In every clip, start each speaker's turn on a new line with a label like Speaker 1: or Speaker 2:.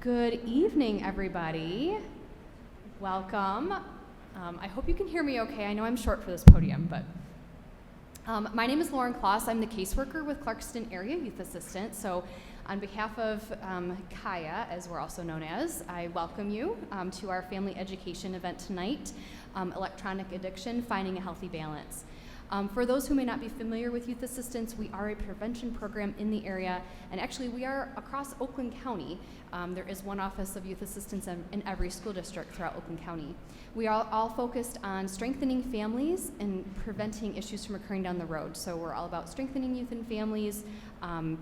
Speaker 1: Good evening, everybody. Welcome. I hope you can hear me okay. I know I'm short for this podium, but my name is Lauren Kloss. I'm the caseworker with Clarkston Area Youth Association. So on behalf of Kaya, as we're also known as, I welcome you to our family education event tonight, Electronic Addiction, Finding a Healthy Balance. For those who may not be familiar with youth assistance, we are a prevention program in the area, and actually we are across Oakland County. There is one office of youth assistance in every school district throughout Oakland County. We are all focused on strengthening families and preventing issues from occurring down the road. So we're all about strengthening youth and families,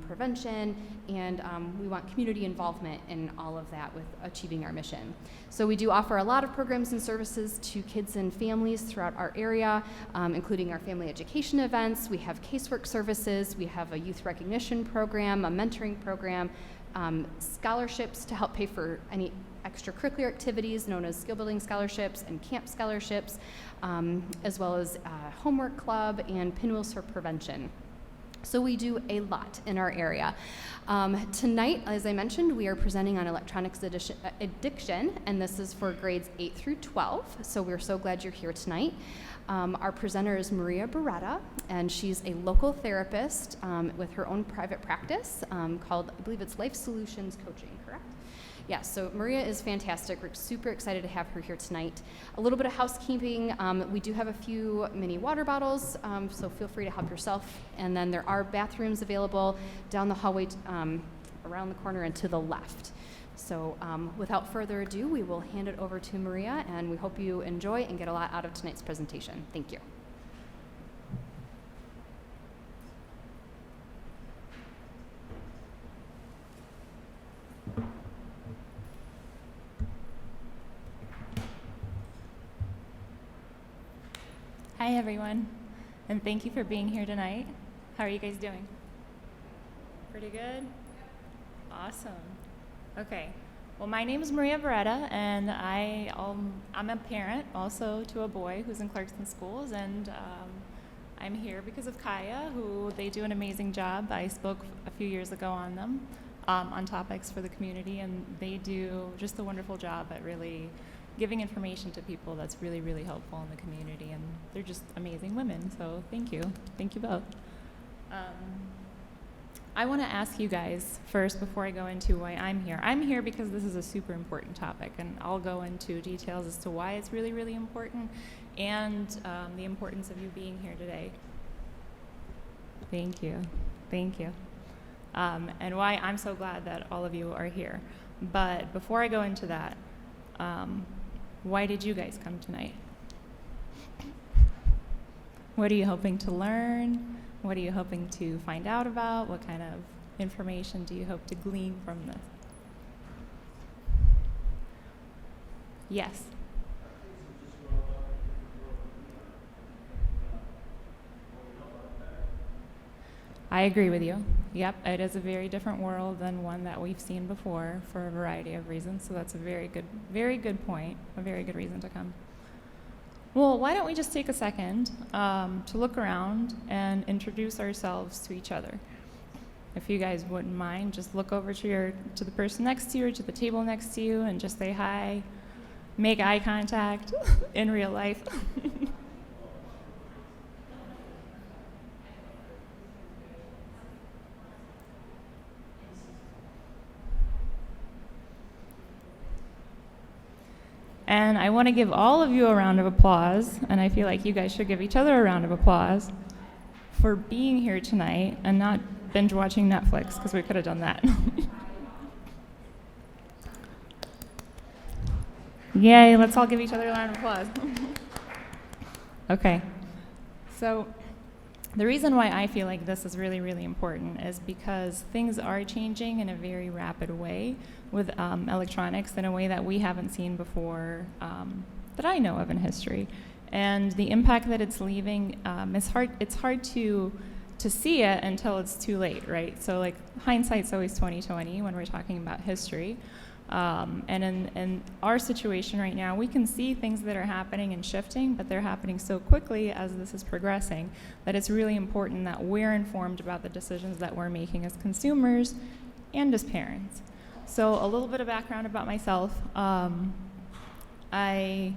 Speaker 1: prevention, and we want community involvement in all of that with achieving our mission. So we do offer a lot of programs and services to kids and families throughout our area, including our family education events. We have casework services. We have a youth recognition program, a mentoring program, scholarships to help pay for any extracurricular activities known as skill building scholarships and camp scholarships, as well as homework club and pinwheels for prevention. So we do a lot in our area. Tonight, as I mentioned, we are presenting on electronics addiction, and this is for grades 8 through 12, so we're so glad you're here tonight. Our presenter is Maria Beretta, and she's a local therapist with her own private practice called, I believe it's Life Solutions Coaching, correct? Yeah, so Maria is fantastic. We're super excited to have her here tonight. A little bit of housekeeping. We do have a few mini water bottles, so feel free to help yourself. And then there are bathrooms available down the hallway, around the corner and to the left. So without further ado, we will hand it over to Maria, and we hope you enjoy and get a lot out of tonight's presentation. Thank you.
Speaker 2: Hi everyone, and thank you for being here tonight. How are you guys doing? Pretty good? Awesome. Okay, well my name is Maria Beretta, and I'm a parent also to a boy who's in Clarkston schools, and I'm here because of Kaya, who they do an amazing job. I spoke a few years ago on them, on topics for the community, and they do just a wonderful job at really giving information to people that's really, really helpful in the community, and they're just amazing women, so thank you. Thank you both. I want to ask you guys first, before I go into why I'm here. I'm here because this is a super important topic, and I'll go into details as to why it's really, really important, and the importance of you being here today. Thank you. Thank you. And why I'm so glad that all of you are here. But before I go into that, why did you guys come tonight? What are you hoping to learn? What are you hoping to find out about? What kind of information do you hope to glean from this? Yes. I agree with you. Yep, it is a very different world than one that we've seen before for a variety of reasons. So that's a very good point, a very good reason to come. Well, why don't we just take a second to look around and introduce ourselves to each other. If you guys wouldn't mind, just look over to the person next to you or to the table next to you and just say hi, make eye contact in real life. And I want to give all of you a round of applause, and I feel like you guys should give each other a round of applause for being here tonight and not binge watching Netflix, because we could have done that. Yay, let's all give each other a round of applause. Okay, so the reason why I feel like this is really, really important is because things are changing in a very rapid way with electronics in a way that we haven't seen before, that I know of in history. And the impact that it's leaving, it's hard to see it until it's too late, right? So like hindsight's always 20/20 when we're talking about history. And in our situation right now, we can see things that are happening and shifting, but they're happening so quickly as this is progressing that it's really important that we're informed about the decisions that we're making as consumers and as parents. So a little bit of background about myself. I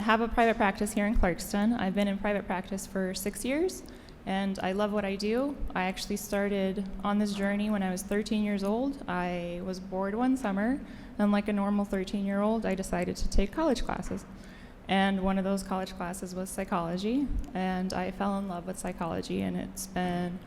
Speaker 2: have a private practice here in Clarkston. I've been in private practice for 6 years, and I love what I do. I actually started on this journey when I was 13 years old. I was bored one summer, and like a normal 13-year-old, I decided to take college classes. And one of those college classes was psychology, and I fell in love with psychology, and it's been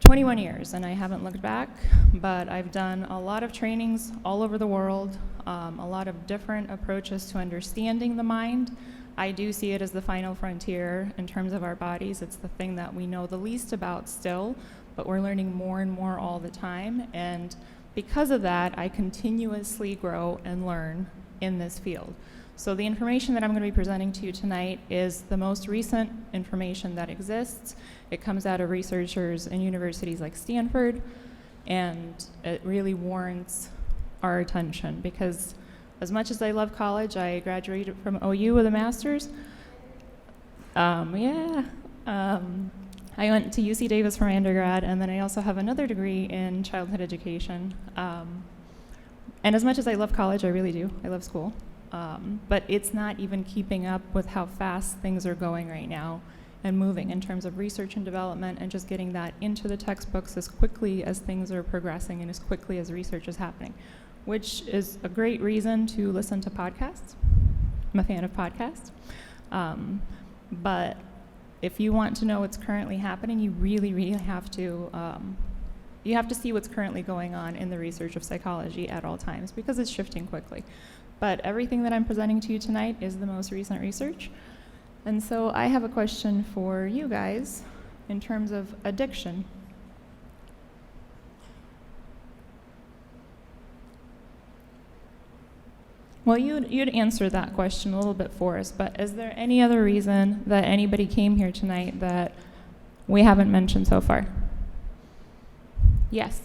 Speaker 2: 21 years, and I haven't looked back, but I've done a lot of trainings all over the world, a lot of different approaches to understanding the mind. I do see it as the final frontier in terms of our bodies. It's the thing that we know the least about still, but we're learning more and more all the time, and because of that, I continuously grow and learn in this field. So the information that I'm going to be presenting to you tonight is the most recent information that exists. It comes out of researchers in universities like Stanford, and it really warrants our attention because as much as I love college, I graduated from OU with a master's. I went to UC Davis for my undergrad, and then I also have another degree in childhood education. And as much as I love college, I really do. I love school. But it's not even keeping up with how fast things are going right now and moving in terms of research and development and just getting that into the textbooks as quickly as things are progressing and as quickly as research is happening, which is a great reason to listen to podcasts. I'm a fan of podcasts. But if you want to know what's currently happening, you really, really have to you have to see what's currently going on in the research of psychology at all times because it's shifting quickly. But everything that I'm presenting to you tonight is the most recent research. And so I have a question for you guys in terms of addiction. Well, you'd answer that question a little bit for us, but is there any other reason that anybody came here tonight that we haven't mentioned so far? Yes.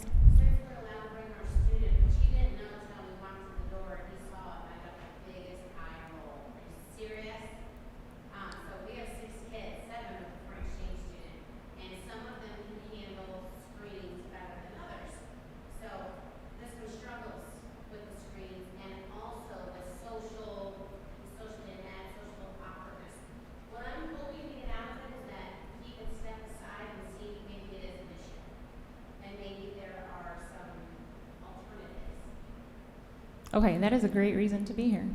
Speaker 2: Okay, that is a great reason to be here.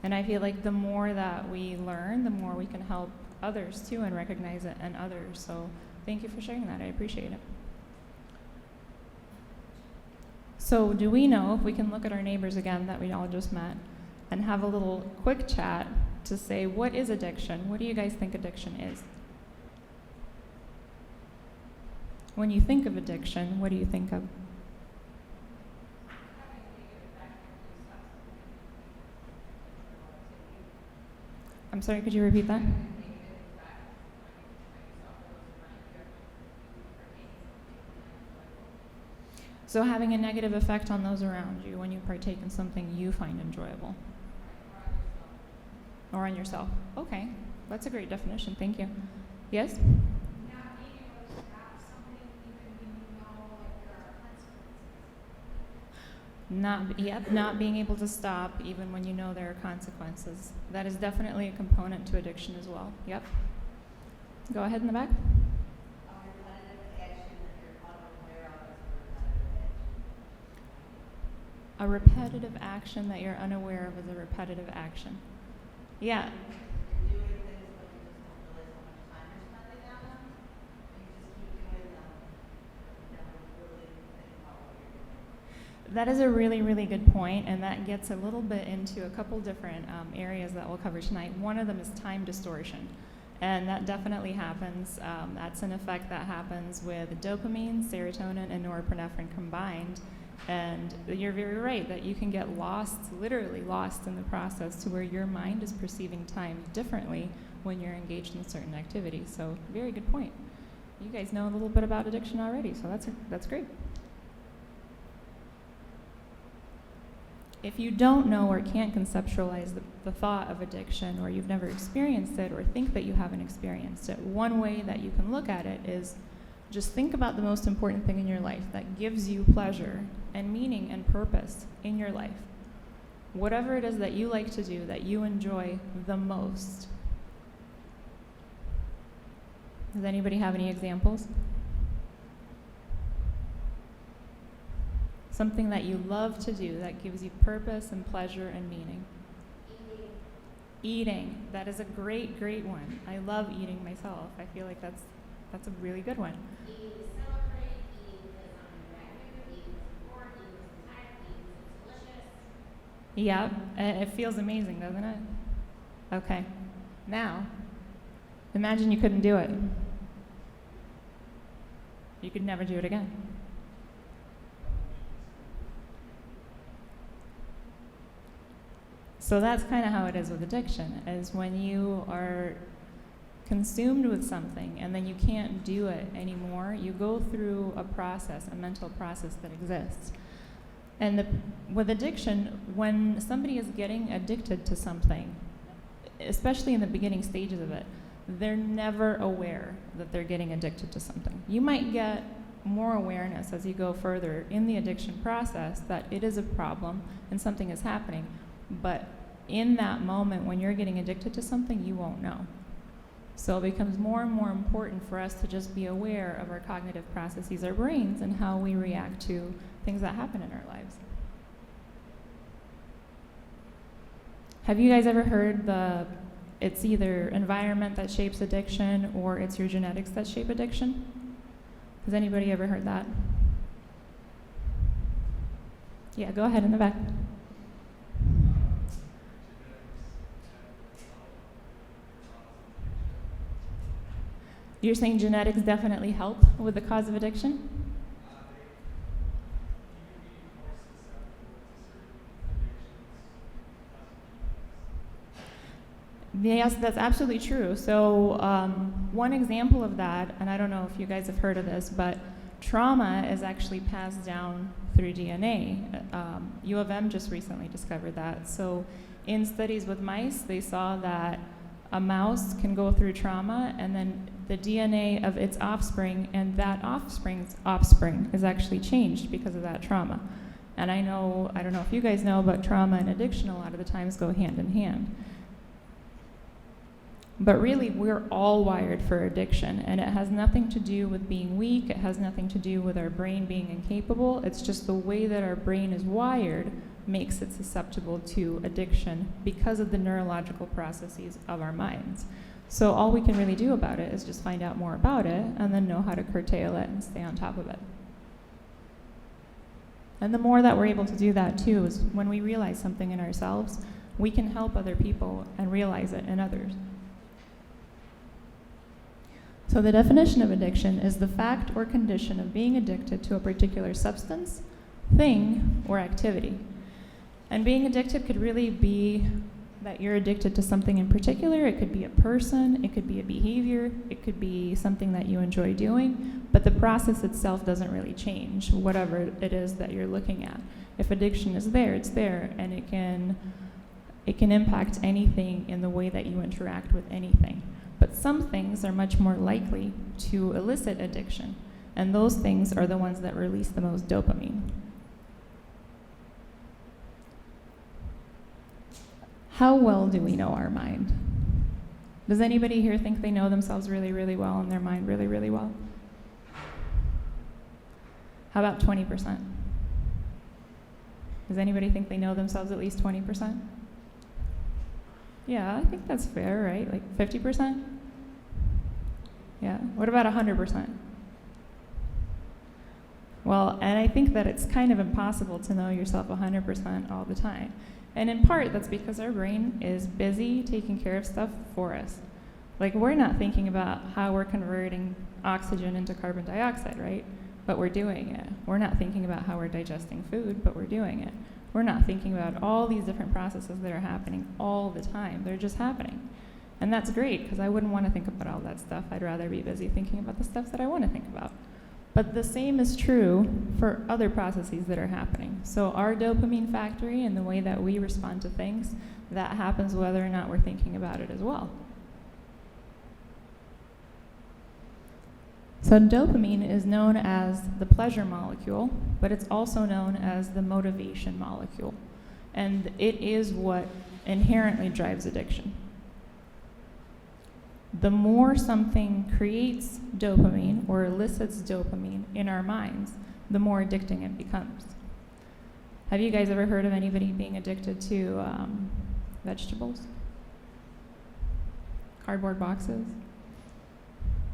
Speaker 2: And I feel like the more that we learn, the more we can help others too and recognize it in others. So thank you for sharing that. I appreciate it. So do we know, if we can look at our neighbors again that we all just met and have a little quick chat to say, what is addiction? What do you guys think addiction is? When you think of addiction, what do you think of? I'm sorry, could you repeat that? So having a negative effect on those around you when you partake in something you find enjoyable. Or on yourself. Okay, that's a great definition, thank you. Yes?
Speaker 3: Not being able to stop something even when you know like there are consequences.
Speaker 2: Not being able to stop even when you know there are consequences. That is definitely a component to addiction as well. Yep. Go ahead in the back. A repetitive action that you're unaware of is a repetitive action. Yeah.
Speaker 4: You're doing things but you just don't realize how much time you're spending on them. You just keep doing them. You never really think about what you're doing.
Speaker 2: That is a really, really good point, and that gets a little bit into a couple different areas that we'll cover tonight. One of them is time distortion, and that definitely happens. That's an effect that happens with dopamine, serotonin, and norepinephrine combined. And you're very right that you can get lost, literally lost in the process to where your mind is perceiving time differently when you're engaged in certain activities. So very good point. You guys know a little bit about addiction already, so that's great. If you don't know or can't conceptualize the thought of addiction, or you've never experienced it or think that you haven't experienced it, one way that you can look at it is just think about the most important thing in your life that gives you pleasure and meaning and purpose in your life. Whatever it is that you like to do, that you enjoy the most. Does anybody have any examples? Something that you love to do that gives you purpose and pleasure and meaning. Eating. That is a great, great one. I love eating myself. I feel like that's a really good one.
Speaker 4: Eating to celebrate, eating because I'm regular, eating to support, eating because I'm tired, eating because it's delicious.
Speaker 2: Yeah, it feels amazing, doesn't it? Okay. Now, imagine you couldn't do it. You could never do it again. So that's kind of how it is with addiction, is when you are consumed with something and then you can't do it anymore, you go through a process, a mental process that exists. And with addiction, when somebody is getting addicted to something, especially in the beginning stages of it, they're never aware that they're getting addicted to something. You might get more awareness as you go further in the addiction process that it is a problem and something is happening, but in that moment when you're getting addicted to something, you won't know. So it becomes more and more important for us to just be aware of our cognitive processes, our brains, and how we react to things that happen in our lives. Have you guys ever heard it's either environment that shapes addiction or it's your genetics that shape addiction? Has anybody ever heard that? Yeah, go ahead in the back. You're saying genetics definitely help with the cause of addiction? Yes, that's absolutely true. So one example of that, and I don't know if you guys have heard of this, but trauma is actually passed down through DNA. U of M just recently discovered that. So in studies with mice, they saw that a mouse can go through trauma, and then the DNA of its offspring and that offspring's offspring is actually changed because of that trauma. And I don't know if you guys know, but trauma and addiction a lot of the times go hand in hand. But really, we're all wired for addiction, and it has nothing to do with being weak. It has nothing to do with our brain being incapable. It's just the way that our brain is wired makes it susceptible to addiction because of the neurological processes of our minds. So all we can really do about it is just find out more about it and then know how to curtail it and stay on top of it. And the more that we're able to do that too is when we realize something in ourselves, we can help other people and realize it in others. So the definition of addiction is the fact or condition of being addicted to a particular substance, thing, or activity. And being addicted could really be that you're addicted to something in particular. It could be a person, it could be a behavior, it could be something that you enjoy doing, but the process itself doesn't really change, whatever it is that you're looking at. If addiction is there, it's there, and it can impact anything in the way that you interact with anything. But some things are much more likely to elicit addiction, and those things are the ones that release the most dopamine. How well do we know our mind? Does anybody here think they know themselves really, really well and their mind really, really well? How about 20%? Does anybody think they know themselves at least 20%? Yeah, I think that's fair, right? Like 50%? Yeah. What about 100%? Well, and I think that it's kind of impossible to know yourself 100% all the time. And in part, that's because our brain is busy taking care of stuff for us. Like, we're not thinking about how we're converting oxygen into carbon dioxide, right? But we're doing it. We're not thinking about how we're digesting food, but we're doing it. We're not thinking about all these different processes that are happening all the time. They're just happening. And that's great, because I wouldn't want to think about all that stuff. I'd rather be busy thinking about the stuff that I want to think about. But the same is true for other processes that are happening. So our dopamine factory and the way that we respond to things, that happens whether or not we're thinking about it as well. So dopamine is known as the pleasure molecule, but it's also known as the motivation molecule. And it is what inherently drives addiction. The more something creates dopamine or elicits dopamine in our minds, the more addicting it becomes. Have you guys ever heard of anybody being addicted to vegetables? Cardboard boxes?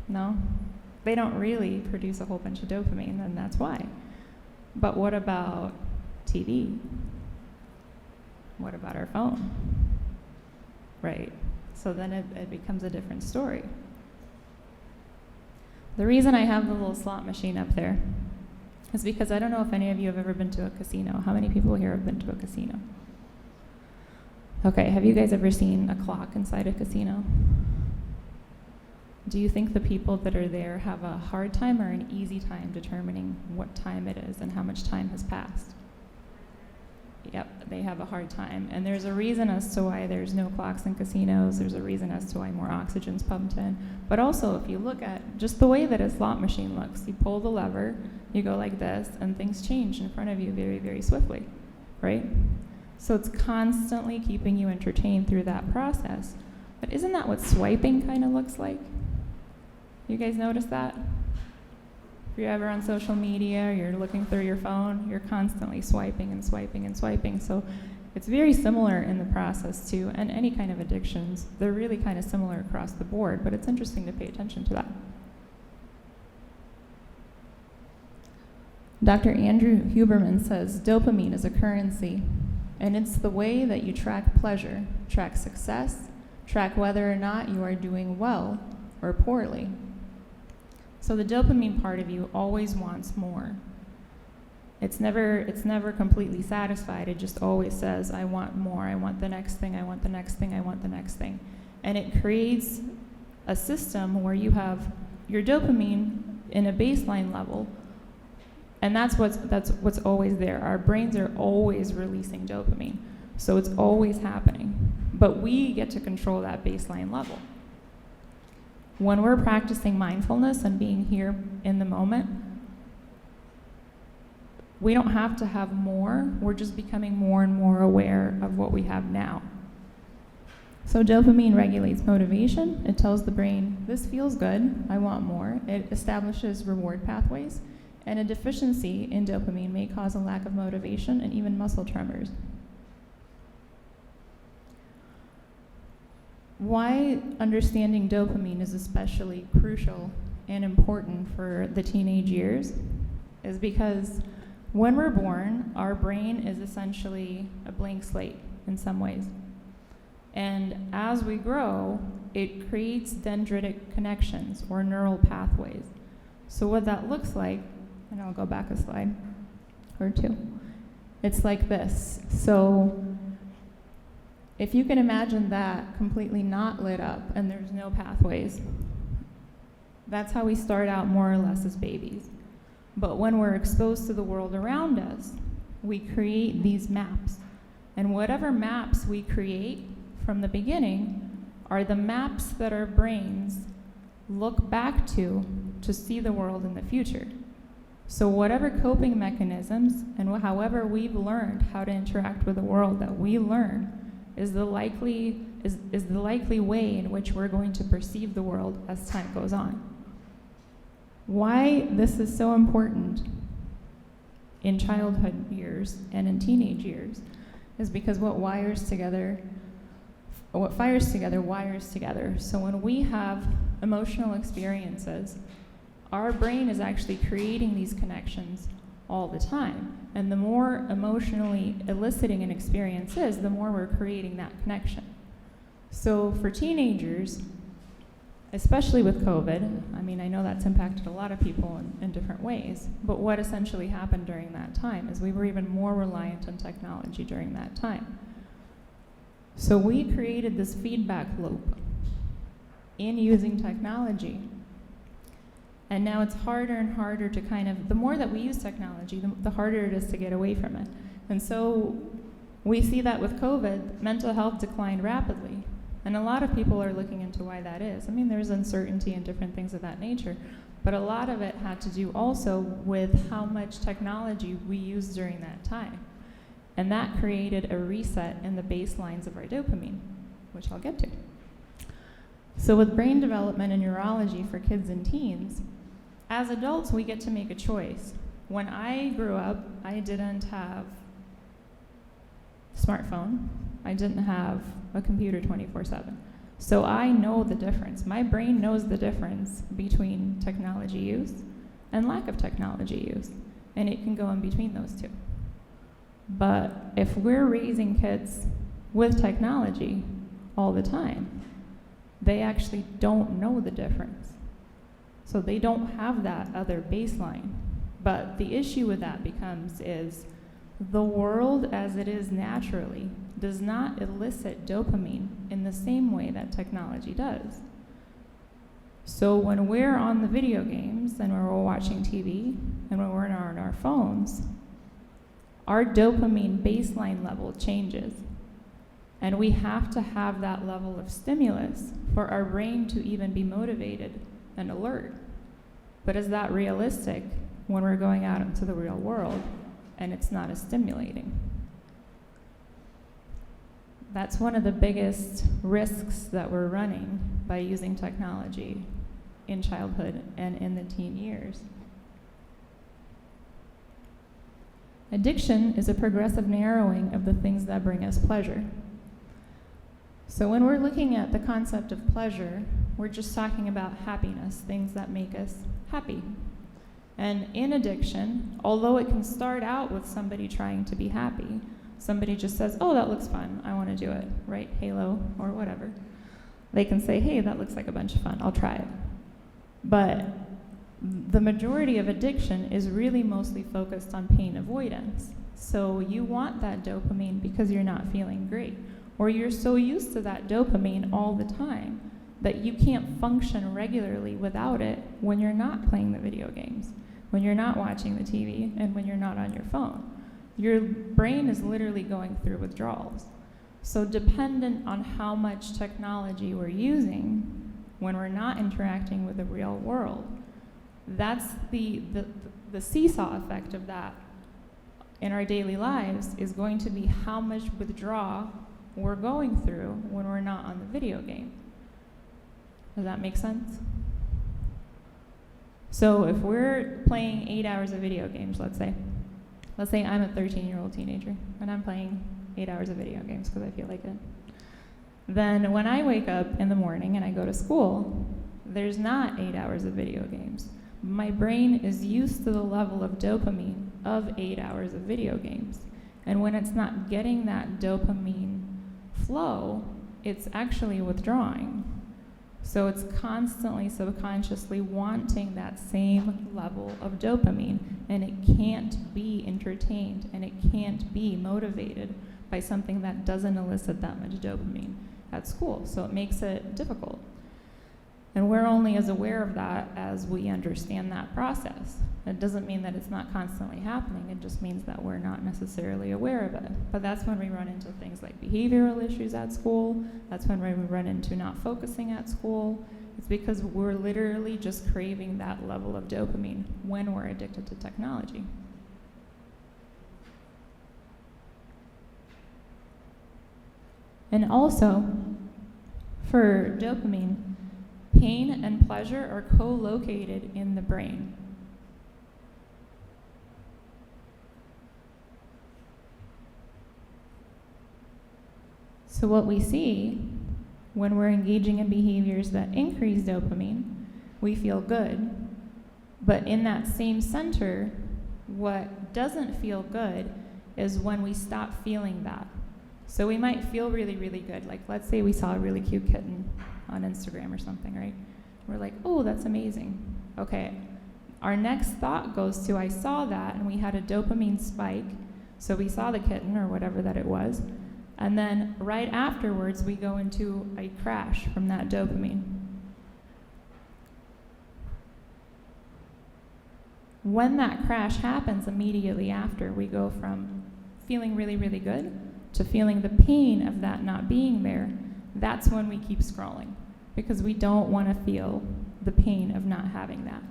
Speaker 2: No? They don't really produce a whole bunch of dopamine, and that's why. But what about TV? What about our phone? Right. So then it becomes a different story. The reason I have the little slot machine up there is because I don't know if any of you have ever been to a casino. How many people here have been to a casino? Okay, have you guys ever seen a clock inside a casino? Do you think the people that are there have a hard time or an easy time determining what time it is and how much time has passed? Yep, they have a hard time. And there's a reason as to why there's no clocks in casinos. There's a reason as to why more oxygen's pumped in. But also, if you look at just the way that a slot machine looks, you pull the lever, you go like this, and things change in front of you very, very swiftly, right? So it's constantly keeping you entertained through that process. But isn't that what swiping kind of looks like? You guys notice that? If you're ever on social media, or you're looking through your phone, you're constantly swiping and swiping and swiping. So it's very similar in the process too, and any kind of addictions, they're really kind of similar across the board, but it's interesting to pay attention to that. Dr. Andrew Huberman says dopamine is a currency, and it's the way that you track pleasure, track success, track whether or not you are doing well or poorly. So the dopamine part of you always wants more. It's never completely satisfied. It just always says, I want more. I want the next thing. I want the next thing. I want the next thing. And it creates a system where you have your dopamine in a baseline level, and that's what's always there. Our brains are always releasing dopamine, so it's always happening. But we get to control that baseline level. When we're practicing mindfulness and being here in the moment, we don't have to have more. We're just becoming more and more aware of what we have now. So dopamine regulates motivation. It tells the brain, this feels good, I want more. It establishes reward pathways. And a deficiency in dopamine may cause a lack of motivation and even muscle tremors. Why understanding dopamine is especially crucial and important for the teenage years is because when we're born, our brain is essentially a blank slate in some ways. And as we grow, it creates dendritic connections or neural pathways. So what that looks like, and I'll go back a slide or two, it's like this. So if you can imagine that completely not lit up and there's no pathways, that's how we start out more or less as babies. But when we're exposed to the world around us, we create these maps. And whatever maps we create from the beginning are the maps that our brains look back to see the world in the future. So whatever coping mechanisms and however we've learned how to interact with the world that we learn is the likely way in which we're going to perceive the world as time goes on. Why this is so important in childhood years and in teenage years is because what fires together wires together. So when we have emotional experiences, our brain is actually creating these connections all the time. And the more emotionally eliciting an experience is, the more we're creating that connection. So for teenagers, especially with COVID, I mean, I know that's impacted a lot of people in different ways, but what essentially happened during that time is we were even more reliant on technology during that time. So we created this feedback loop in using technology. And now it's harder and harder to the more that we use technology, the harder it is to get away from it. And so we see that with COVID, mental health declined rapidly. And a lot of people are looking into why that is. I mean, there's uncertainty and different things of that nature. But a lot of it had to do also with how much technology we used during that time. And that created a reset in the baselines of our dopamine, which I'll get to. So with brain development and neurology for kids and teens, as adults, we get to make a choice. When I grew up, I didn't have a smartphone. I didn't have a computer 24/7. So I know the difference. My brain knows the difference between technology use and lack of technology use. And it can go in between those two. But if we're raising kids with technology all the time, they actually don't know the difference. So they don't have that other baseline. But the issue with that is the world as it is naturally does not elicit dopamine in the same way that technology does. So when we're on the video games and when we're watching TV and when we're on our phones, our dopamine baseline level changes. And we have to have that level of stimulus for our brain to even be motivated and alert. But is that realistic when we're going out into the real world and it's not as stimulating? That's one of the biggest risks that we're running by using technology in childhood and in the teen years. Addiction is a progressive narrowing of the things that bring us pleasure. So when we're looking at the concept of pleasure, we're just talking about happiness, things that make us happy. And in addiction, although it can start out with somebody trying to be happy, somebody just says, oh, that looks fun, I want to do it, right? Halo or whatever. They can say, hey, that looks like a bunch of fun, I'll try it. But the majority of addiction is really mostly focused on pain avoidance. So you want that dopamine because you're not feeling great. Or you're so used to that dopamine all the time that you can't function regularly without it when you're not playing the video games, when you're not watching the TV, and when you're not on your phone. Your brain is literally going through withdrawals. So dependent on how much technology we're using when we're not interacting with the real world, that's the seesaw effect of that in our daily lives is going to be how much withdrawal we're going through when we're not on the video game. Does that make sense? So if we're playing 8 hours of video games, let's say I'm a 13-year-old teenager and I'm playing 8 hours of video games because I feel like it. Then when I wake up in the morning and I go to school, there's not 8 hours of video games. My brain is used to the level of dopamine of 8 hours of video games. And when it's not getting that dopamine flow, it's actually withdrawing. So it's constantly subconsciously wanting that same level of dopamine, and it can't be entertained and it can't be motivated by something that doesn't elicit that much dopamine at school. So it makes it difficult. And we're only as aware of that as we understand that process. It doesn't mean that it's not constantly happening, it just means that we're not necessarily aware of it. But that's when we run into things like behavioral issues at school, that's when we run into not focusing at school. It's because we're literally just craving that level of dopamine when we're addicted to technology. And also, for dopamine, pain and pleasure are co-located in the brain. So what we see when we're engaging in behaviors that increase dopamine, we feel good. But in that same center, what doesn't feel good is when we stop feeling that. So we might feel really, really good. Like, let's say we saw a really cute kitten on Instagram or something, right? We're like, oh, that's amazing. Okay, our next thought goes to, I saw that, and we had a dopamine spike. So we saw the kitten, or whatever that it was. And then right afterwards, we go into a crash from that dopamine. When that crash happens immediately after, we go from feeling really, really good to feeling the pain of that not being there. That's when we keep scrolling, because we don't want to feel the pain of not having that.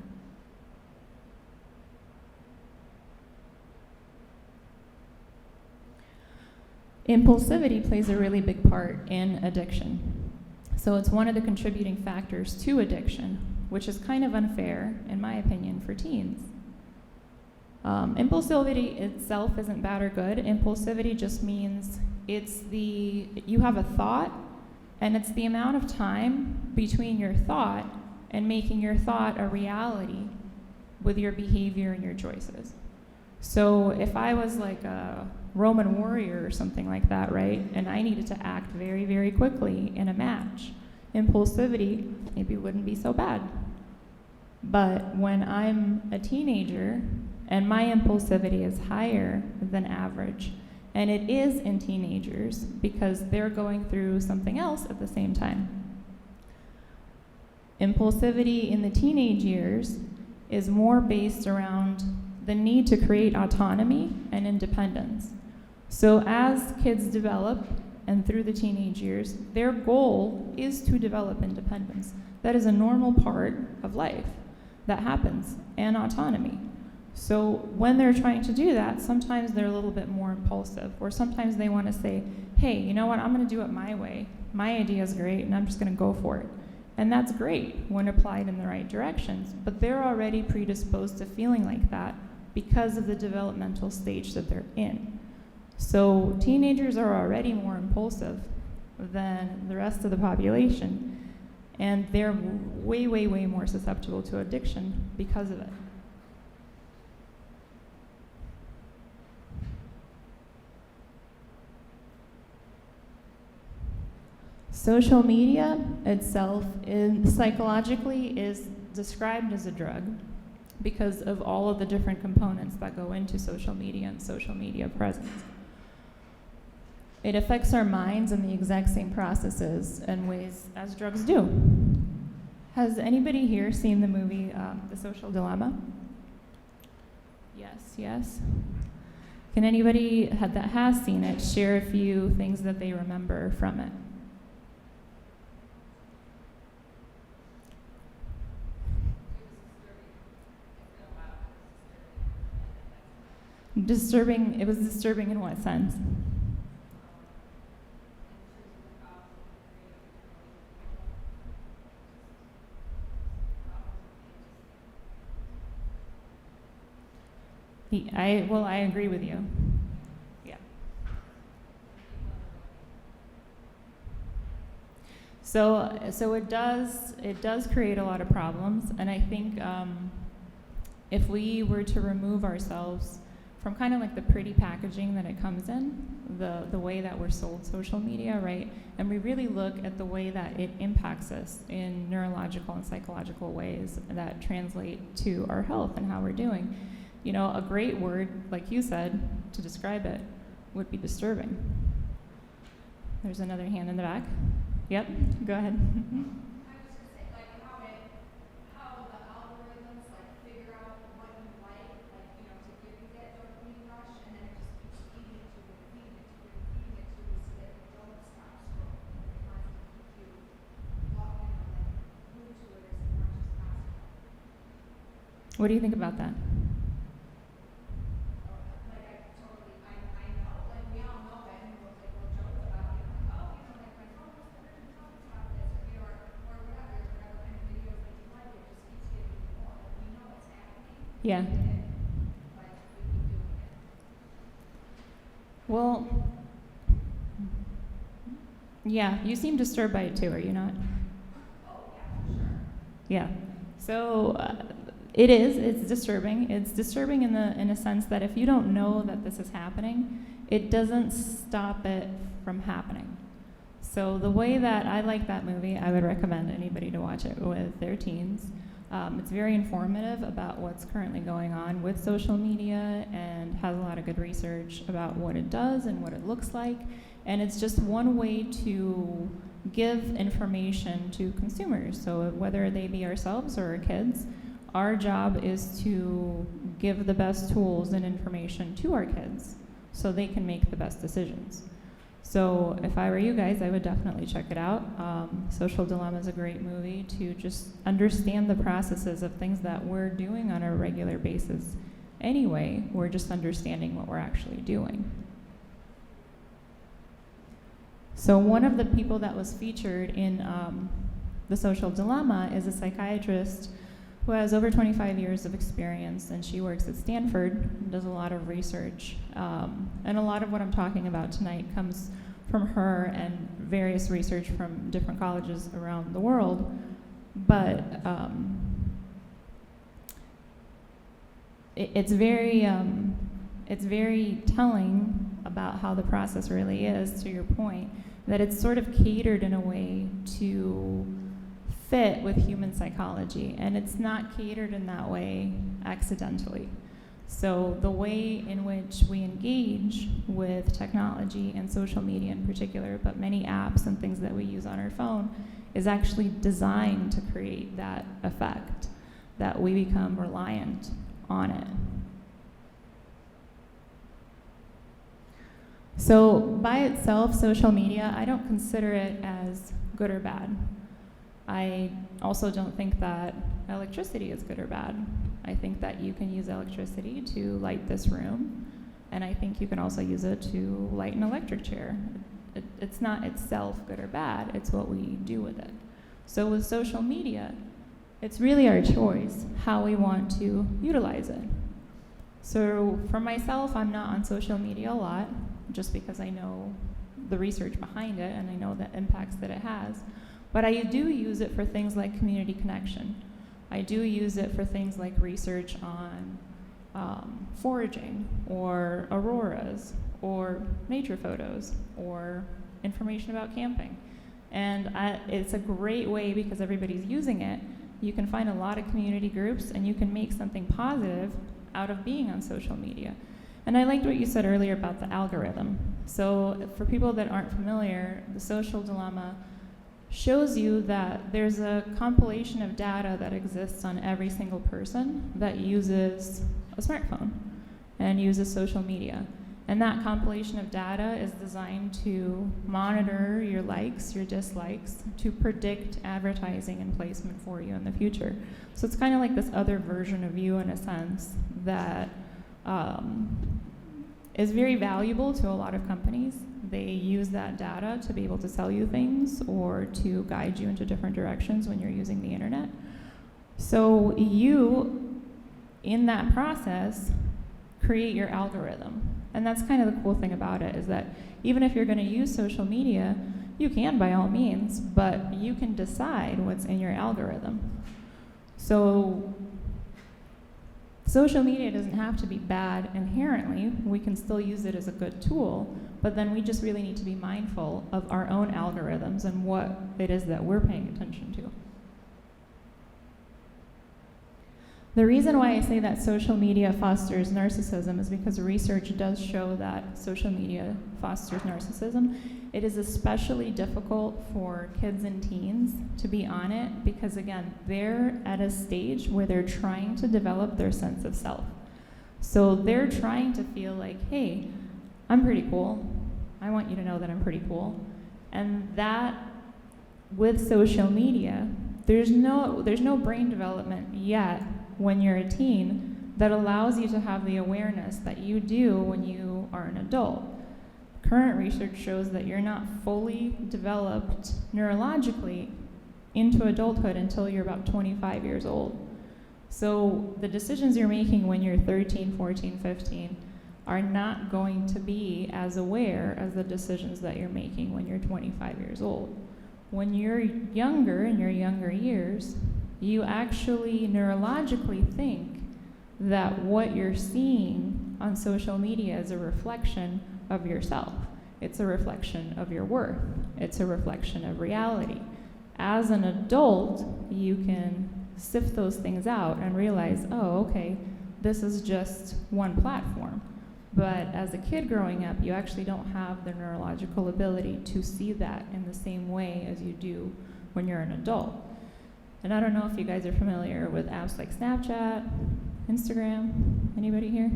Speaker 2: Impulsivity plays a really big part in addiction. So it's one of the contributing factors to addiction, which is kind of unfair, in my opinion, for teens. Impulsivity itself isn't bad or good. Impulsivity just means you have a thought, and it's the amount of time between your thought and making your thought a reality with your behavior and your choices. So if I was like a Roman warrior or something like that, right, and I needed to act very, very quickly in a match, impulsivity maybe wouldn't be so bad. But when I'm a teenager and my impulsivity is higher than average, and it is in teenagers because they're going through something else at the same time. Impulsivity in the teenage years is more based around the need to create autonomy and independence. So as kids develop and through the teenage years, their goal is to develop independence. That is a normal part of life that happens, and autonomy. So when they're trying to do that, sometimes they're a little bit more impulsive, or sometimes they want to say, hey, you know what, I'm going to do it my way. My idea is great, and I'm just going to go for it. And that's great when applied in the right directions, but they're already predisposed to feeling like that because of the developmental stage that they're in. So teenagers are already more impulsive than the rest of the population, and they're way, way, way more susceptible to addiction because of it. Social media itself psychologically is described as a drug because of all of the different components that go into social media and social media presence. It affects our minds in the exact same processes and ways as drugs do. Has anybody here seen the movie The Social Dilemma? Yes. Can anybody that has seen it share a few things that they remember from it? Disturbing, it was disturbing in what sense? I agree with you. Yeah. So it does create a lot of problems, and I think if we were to remove ourselves from kind of like the pretty packaging that it comes in, the way that we're sold social media, right? And we really look at the way that it impacts us in neurological and psychological ways that translate to our health and how we're doing. You know, a great word, like you said, to describe it would be disturbing. There's another hand in the back. Yep, go ahead.
Speaker 3: I was just saying, like, how the algorithms, like, figure out what you like, you know, to give you that dopamine rush, and then it just keeps feeding it to you, feeding it to you, feeding it to you, so that you don't stop scrolling. And it wants to keep you, glued to it as much as possible.
Speaker 2: What do you think about that? Yeah. Well, yeah, you seem disturbed by it too, are you not?
Speaker 3: Oh, yeah, for sure.
Speaker 2: Yeah. So it's disturbing. It's disturbing in a sense that if you don't know that this is happening, it doesn't stop it from happening. So the way that I like that movie, I would recommend anybody to watch it with their teens. It's very informative about what's currently going on with social media and has a lot of good research about what it does and what it looks like. And it's just one way to give information to consumers. So whether they be ourselves or our kids, our job is to give the best tools and information to our kids so they can make the best decisions. So if I were you guys, I would definitely check it out. Social Dilemma is a great movie to just understand the processes of things that we're doing on a regular basis. Anyway, we're just understanding what we're actually doing. So one of the people that was featured in The Social Dilemma is a psychiatrist who has over 25 years of experience, and she works at Stanford and does a lot of research. And a lot of what I'm talking about tonight comes from her and various research from different colleges around the world. But it's very telling about how the process really is, to your point, that it's sort of catered in a way to fit with human psychology, and it's not catered in that way accidentally. So the way in which we engage with technology and social media in particular, but many apps and things that we use on our phone, is actually designed to create that effect, that we become reliant on it. So by itself, social media, I don't consider it as good or bad. I also don't think that electricity is good or bad. I think that you can use electricity to light this room, and I think you can also use it to light an electric chair. It's not itself good or bad, it's what we do with it. So with social media, it's really our choice how we want to utilize it. So for myself, I'm not on social media a lot, just because I know the research behind it and I know the impacts that it has. But I do use it for things like community connection. I do use it for things like research on foraging, or auroras, or nature photos, or information about camping. And it's a great way, because everybody's using it, you can find a lot of community groups and you can make something positive out of being on social media. And I liked what you said earlier about the algorithm. So for people that aren't familiar, The Social Dilemma shows you that there's a compilation of data that exists on every single person that uses a smartphone and uses social media. And that compilation of data is designed to monitor your likes, your dislikes, to predict advertising and placement for you in the future. So it's kind of like this other version of you, in a sense, that is very valuable to a lot of companies. They use that data to be able to sell you things or to guide you into different directions when you're using the internet. So you, in that process, create your algorithm. And that's kind of the cool thing about it, is that even if you're going to use social media, you can by all means, but you can decide what's in your algorithm. So social media doesn't have to be bad inherently. We can still use it as a good tool, but then we just really need to be mindful of our own algorithms and what it is that we're paying attention to. The reason why I say that social media fosters narcissism is because research does show that social media fosters narcissism. It is especially difficult for kids and teens to be on it because, again, they're at a stage where they're trying to develop their sense of self. So they're trying to feel like, hey, I'm pretty cool. I want you to know that I'm pretty cool. And that, with social media, there's no brain development yet when you're a teen that allows you to have the awareness that you do when you are an adult. Current research shows that you're not fully developed neurologically into adulthood until you're about 25 years old. So the decisions you're making when you're 13, 14, 15 are not going to be as aware as the decisions that you're making when you're 25 years old. When you're younger, in your younger years, you actually neurologically think that what you're seeing on social media is a reflection of yourself. It's a reflection of your worth. It's a reflection of reality. As an adult, you can sift those things out and realize, oh, okay, this is just one platform. But as a kid growing up, you actually don't have the neurological ability to see that in the same way as you do when you're an adult. And I don't know if you guys are familiar with apps like Snapchat, Instagram. Anybody here?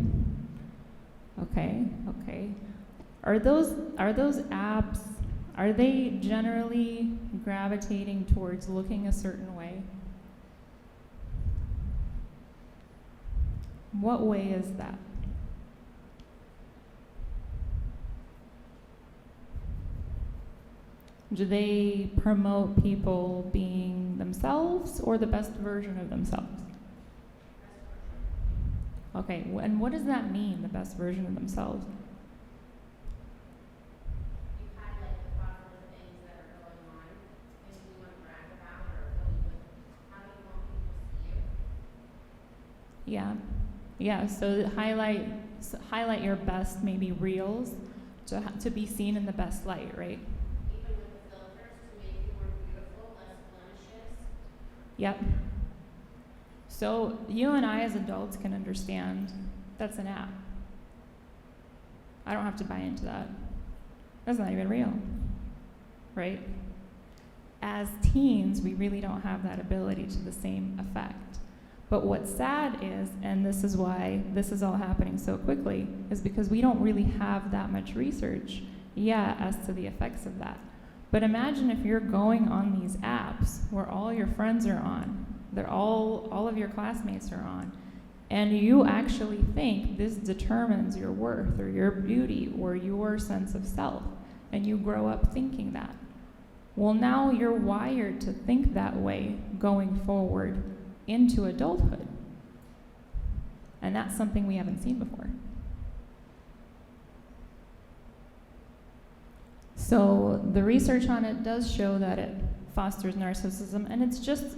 Speaker 2: Okay. Are those apps, are they generally gravitating towards looking a certain way? What way is that? Do they promote people being themselves or the best version of themselves? Okay, and what does that mean, the best version of themselves?
Speaker 3: You highlight the positive things that are going on, things you want to brag about, or really how do you want people to see you?
Speaker 2: Yeah, yeah. So highlight your best, maybe reels, to be seen in the best light, right?
Speaker 3: Even with the filters to make you more beautiful, less blemishes.
Speaker 2: Yep. So you and I as adults can understand that's an app. I don't have to buy into that. That's not even real, right? As teens, we really don't have that ability to the same effect. But what's sad is, and this is why this is all happening so quickly, is because we don't really have that much research yet as to the effects of that. But imagine if you're going on these apps where all your friends are on, all of your classmates are on, and you actually think this determines your worth or your beauty or your sense of self, and you grow up thinking that. Well, now you're wired to think that way going forward into adulthood. And that's something we haven't seen before. So the research on it does show that it fosters narcissism, and it's just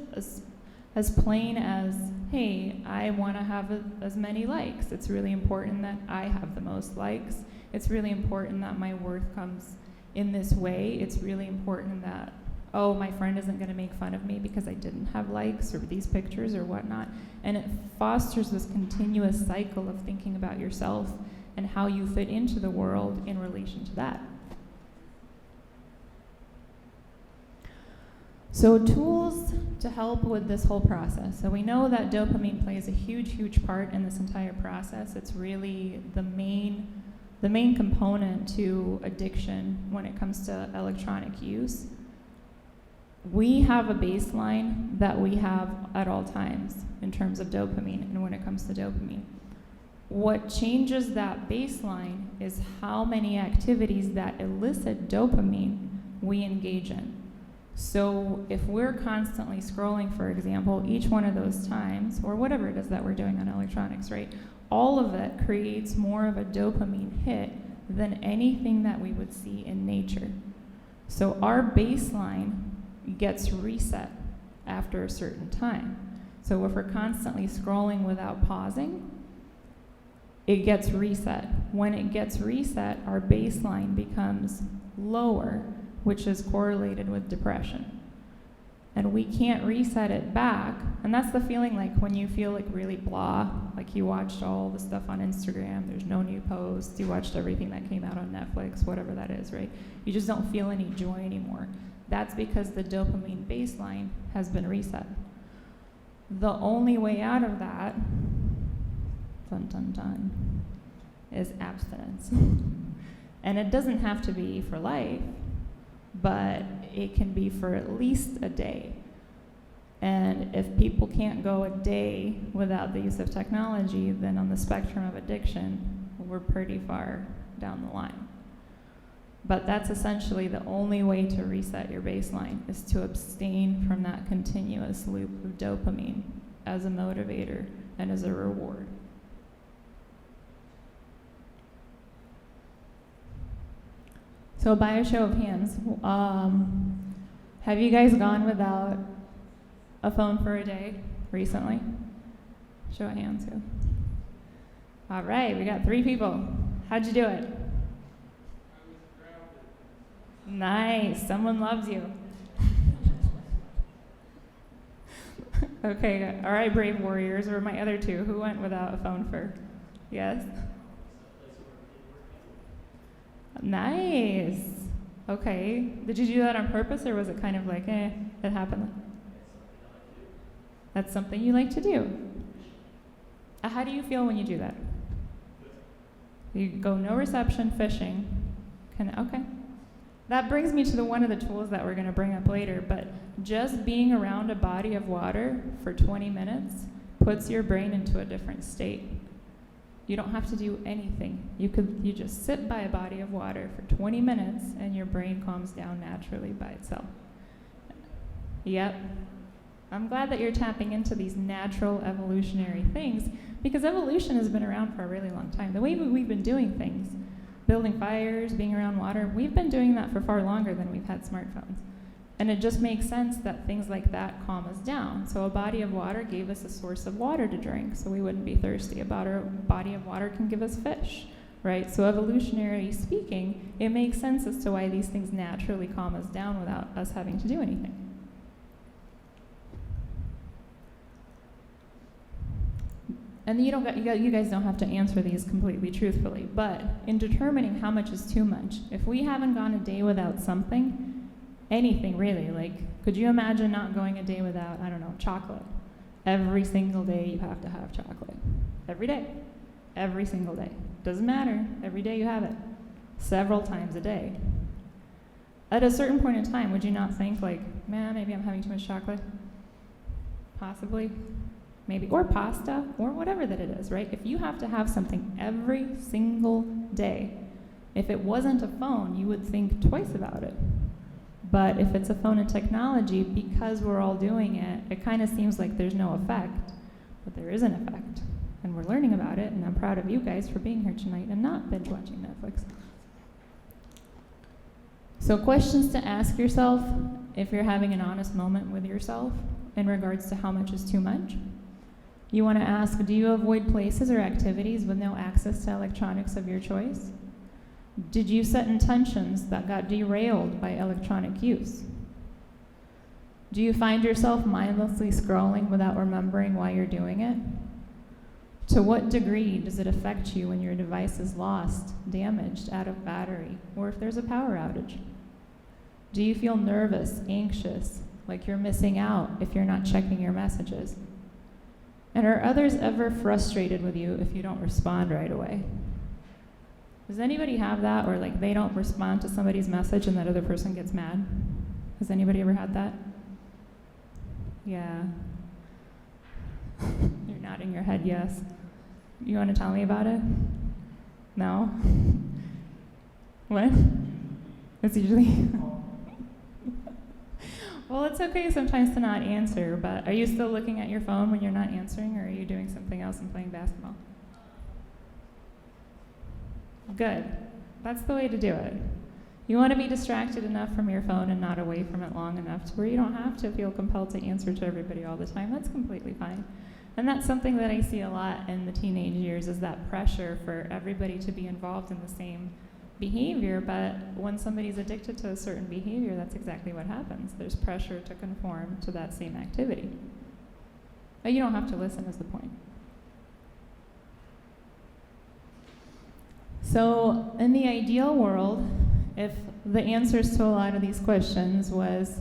Speaker 2: as plain as, hey, I want to have as many likes. It's really important that I have the most likes. It's really important that my worth comes in this way. It's really important that, oh, my friend isn't going to make fun of me because I didn't have likes or these pictures or whatnot. And it fosters this continuous cycle of thinking about yourself and how you fit into the world in relation to that. So tools to help with this whole process. So we know that dopamine plays a huge, huge part in this entire process. It's really the main component to addiction when it comes to electronic use. We have a baseline that we have at all times in terms of dopamine and when it comes to dopamine. What changes that baseline is how many activities that elicit dopamine we engage in. So if we're constantly scrolling, for example, each one of those times, or whatever it is that we're doing on electronics, right, all of it creates more of a dopamine hit than anything that we would see in nature. So our baseline gets reset after a certain time. So if we're constantly scrolling without pausing, it gets reset. When it gets reset, our baseline becomes lower, which is correlated with depression. And we can't reset it back. And that's the feeling like when you feel like really blah, like you watched all the stuff on Instagram, there's no new posts, you watched everything that came out on Netflix, whatever that is, right? You just don't feel any joy anymore. That's because the dopamine baseline has been reset. The only way out of that, dun dun dun, is abstinence. And it doesn't have to be for life, but it can be for at least a day. And if people can't go a day without the use of technology, then on the spectrum of addiction, we're pretty far down the line. But that's essentially the only way to reset your baseline, is to abstain from that continuous loop of dopamine as a motivator and as a reward. So by a show of hands, have you guys gone without a phone for a day recently? Show of hands. Who? All right, we got 3 people. How'd you do it? Nice, someone loves you. Okay, all right, brave warriors, or my other 2, who went without a phone for? Yes? Nice. Okay, did you do that on purpose, or was it kind of like, it happened? That's something you like to do. How do you feel when you do that? You go no reception, fishing. Okay. That brings me to one of the tools that we're going to bring up later, but just being around a body of water for 20 minutes puts your brain into a different state. You don't have to do anything. You just sit by a body of water for 20 minutes and your brain calms down naturally by itself. Yep. I'm glad that you're tapping into these natural evolutionary things, because evolution has been around for a really long time. The way we've been doing things, building fires, being around water, we've been doing that for far longer than we've had smartphones. And it just makes sense that things like that calm us down. So a body of water gave us a source of water to drink, so we wouldn't be thirsty. A body of water can give us fish, right? So evolutionary speaking, it makes sense as to why these things naturally calm us down without us having to do anything. And you guys don't have to answer these completely truthfully, but in determining how much is too much, if we haven't gone a day without something, anything really, like, could you imagine not going a day without, I don't know, chocolate? Every single day you have to have chocolate. Every day. Every single day. Doesn't matter. Every day you have it. Several times a day. At a certain point in time, would you not think, like, man, maybe I'm having too much chocolate? Possibly. Maybe, or pasta, or whatever that it is, right? If you have to have something every single day, if it wasn't a phone, you would think twice about it. But if it's a phone and technology, because we're all doing it, it kind of seems like there's no effect, but there is an effect. And we're learning about it, and I'm proud of you guys for being here tonight and not binge watching Netflix. So questions to ask yourself if you're having an honest moment with yourself in regards to how much is too much. You want to ask, do you avoid places or activities with no access to electronics of your choice? Did you set intentions that got derailed by electronic use? Do you find yourself mindlessly scrolling without remembering why you're doing it? To what degree does it affect you when your device is lost, damaged, out of battery, or if there's a power outage? Do you feel nervous, anxious, like you're missing out if you're not checking your messages? And are others ever frustrated with you if you don't respond right away? Does anybody have that, or like they don't respond to somebody's message and that other person gets mad? Has anybody ever had that? Yeah. You're nodding your head yes. You want to tell me about it? No? What? It's usually... Well, it's okay sometimes to not answer, but are you still looking at your phone when you're not answering, or are you doing something else and playing basketball? Good. That's the way to do it. You want to be distracted enough from your phone and not away from it long enough to where you don't have to feel compelled to answer to everybody all the time. That's completely fine. And that's something that I see a lot in the teenage years, is that pressure for everybody to be involved in the same behavior. But when somebody's addicted to a certain behavior, that's exactly what happens. There's pressure to conform to that same activity. But you don't have to listen is the point. So in the ideal world, if the answers to a lot of these questions was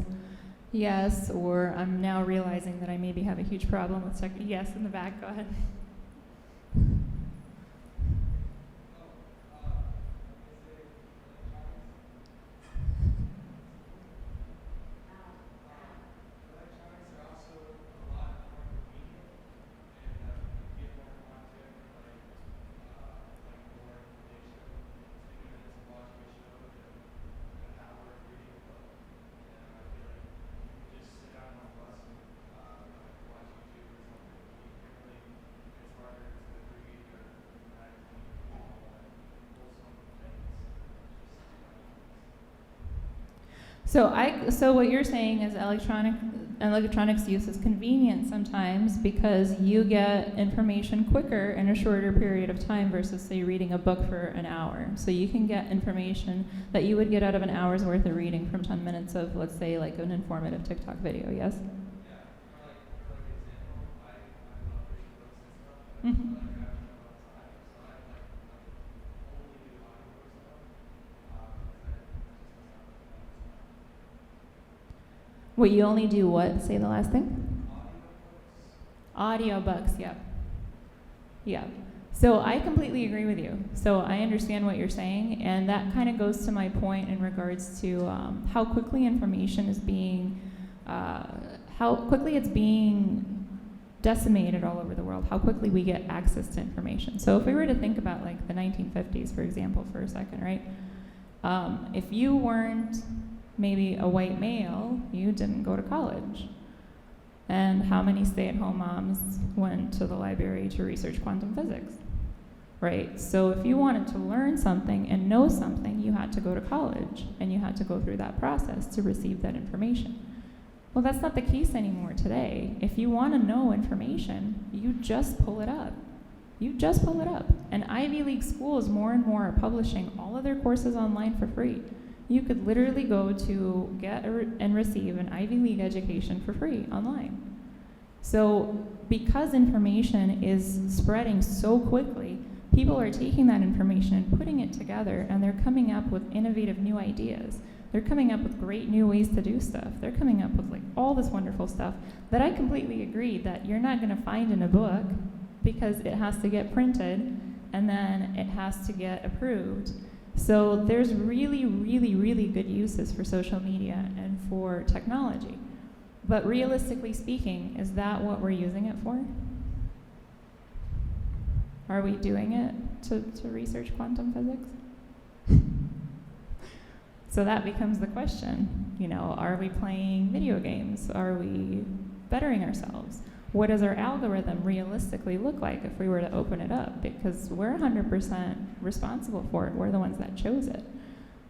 Speaker 2: yes, or I'm now realizing that I maybe have a huge problem with yes, in the back, go ahead. So what you're saying is electronics use is convenient sometimes because you get information quicker in a shorter period of time versus, say, reading a book for an hour. So you can get information that you would get out of an hour's worth of reading from 10 minutes of, let's say, like an informative TikTok video, yes? Mm-hmm. What, you only do what? Say the last thing? Audiobooks, yep. Yeah. So I completely agree with you. So I understand what you're saying, and that kind of goes to my point in regards to how quickly information is being, how quickly it's being decimated all over the world, how quickly we get access to information. So if we were to think about like the 1950s, for example, for a second, right? If you weren't maybe a white male, you didn't go to college. And how many stay-at-home moms went to the library to research quantum physics? Right? So if you wanted to learn something and know something, you had to go to college, and you had to go through that process to receive that information. Well, that's not the case anymore today. If you want to know information, you just pull it up. You just pull it up. And Ivy League schools more and more are publishing all of their courses online for free. You could literally go to get and receive an Ivy League education for free online. So because information is spreading so quickly, people are taking that information and putting it together, and they're coming up with innovative new ideas. They're coming up with great new ways to do stuff. They're coming up with like all this wonderful stuff that I completely agree that you're not going to find in a book, because it has to get printed and then it has to get approved. So there's really, really, really good uses for social media and for technology. But realistically speaking, is that what we're using it for? Are we doing it to research quantum physics? So that becomes the question. You know, are we playing video games? Are we bettering ourselves? What does our algorithm realistically look like if we were to open it up? Because we're 100% responsible for it. We're the ones that chose it.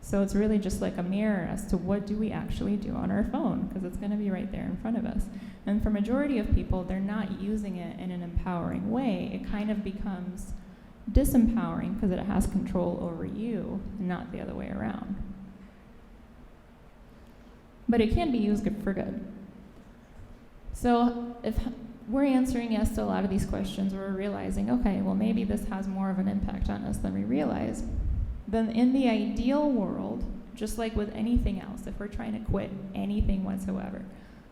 Speaker 2: So it's really just like a mirror as to what do we actually do on our phone, because it's going to be right there in front of us. And for majority of people, they're not using it in an empowering way. It kind of becomes disempowering because it has control over you, not the other way around. But it can be used for good. So if we're answering yes to a lot of these questions, we're realizing, okay, well maybe this has more of an impact on us than we realize. Then in the ideal world, just like with anything else, if we're trying to quit anything whatsoever,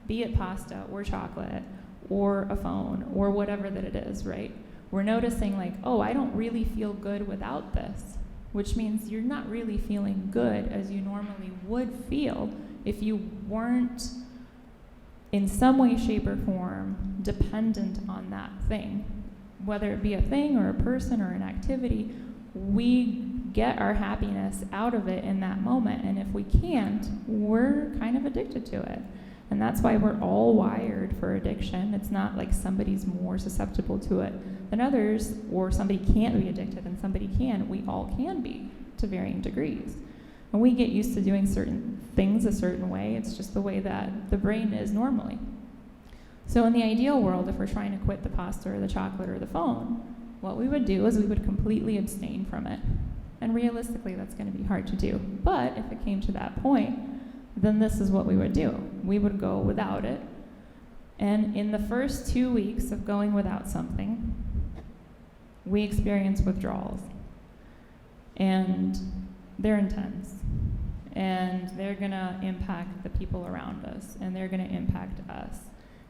Speaker 2: be it pasta or chocolate or a phone or whatever that it is, right? We're noticing like, oh, I don't really feel good without this, which means you're not really feeling good as you normally would feel if you weren't in some way, shape, or form dependent on that thing. Whether it be a thing or a person or an activity, we get our happiness out of it in that moment, and if we can't, we're kind of addicted to it. And that's why we're all wired for addiction. It's not like somebody's more susceptible to it than others, or somebody can't be addicted and somebody can. We all can be to varying degrees. And we get used to doing certain things a certain way. It's just the way that the brain is normally. So in the ideal world, if we're trying to quit the pasta or the chocolate or the phone, what we would do is we would completely abstain from it. And realistically, that's going to be hard to do. But if it came to that point, then this is what we would do. We would go without it. And in the first 2 weeks of going without something, we experience withdrawals. And they're intense. And they're going to impact the people around us. And they're going to impact us.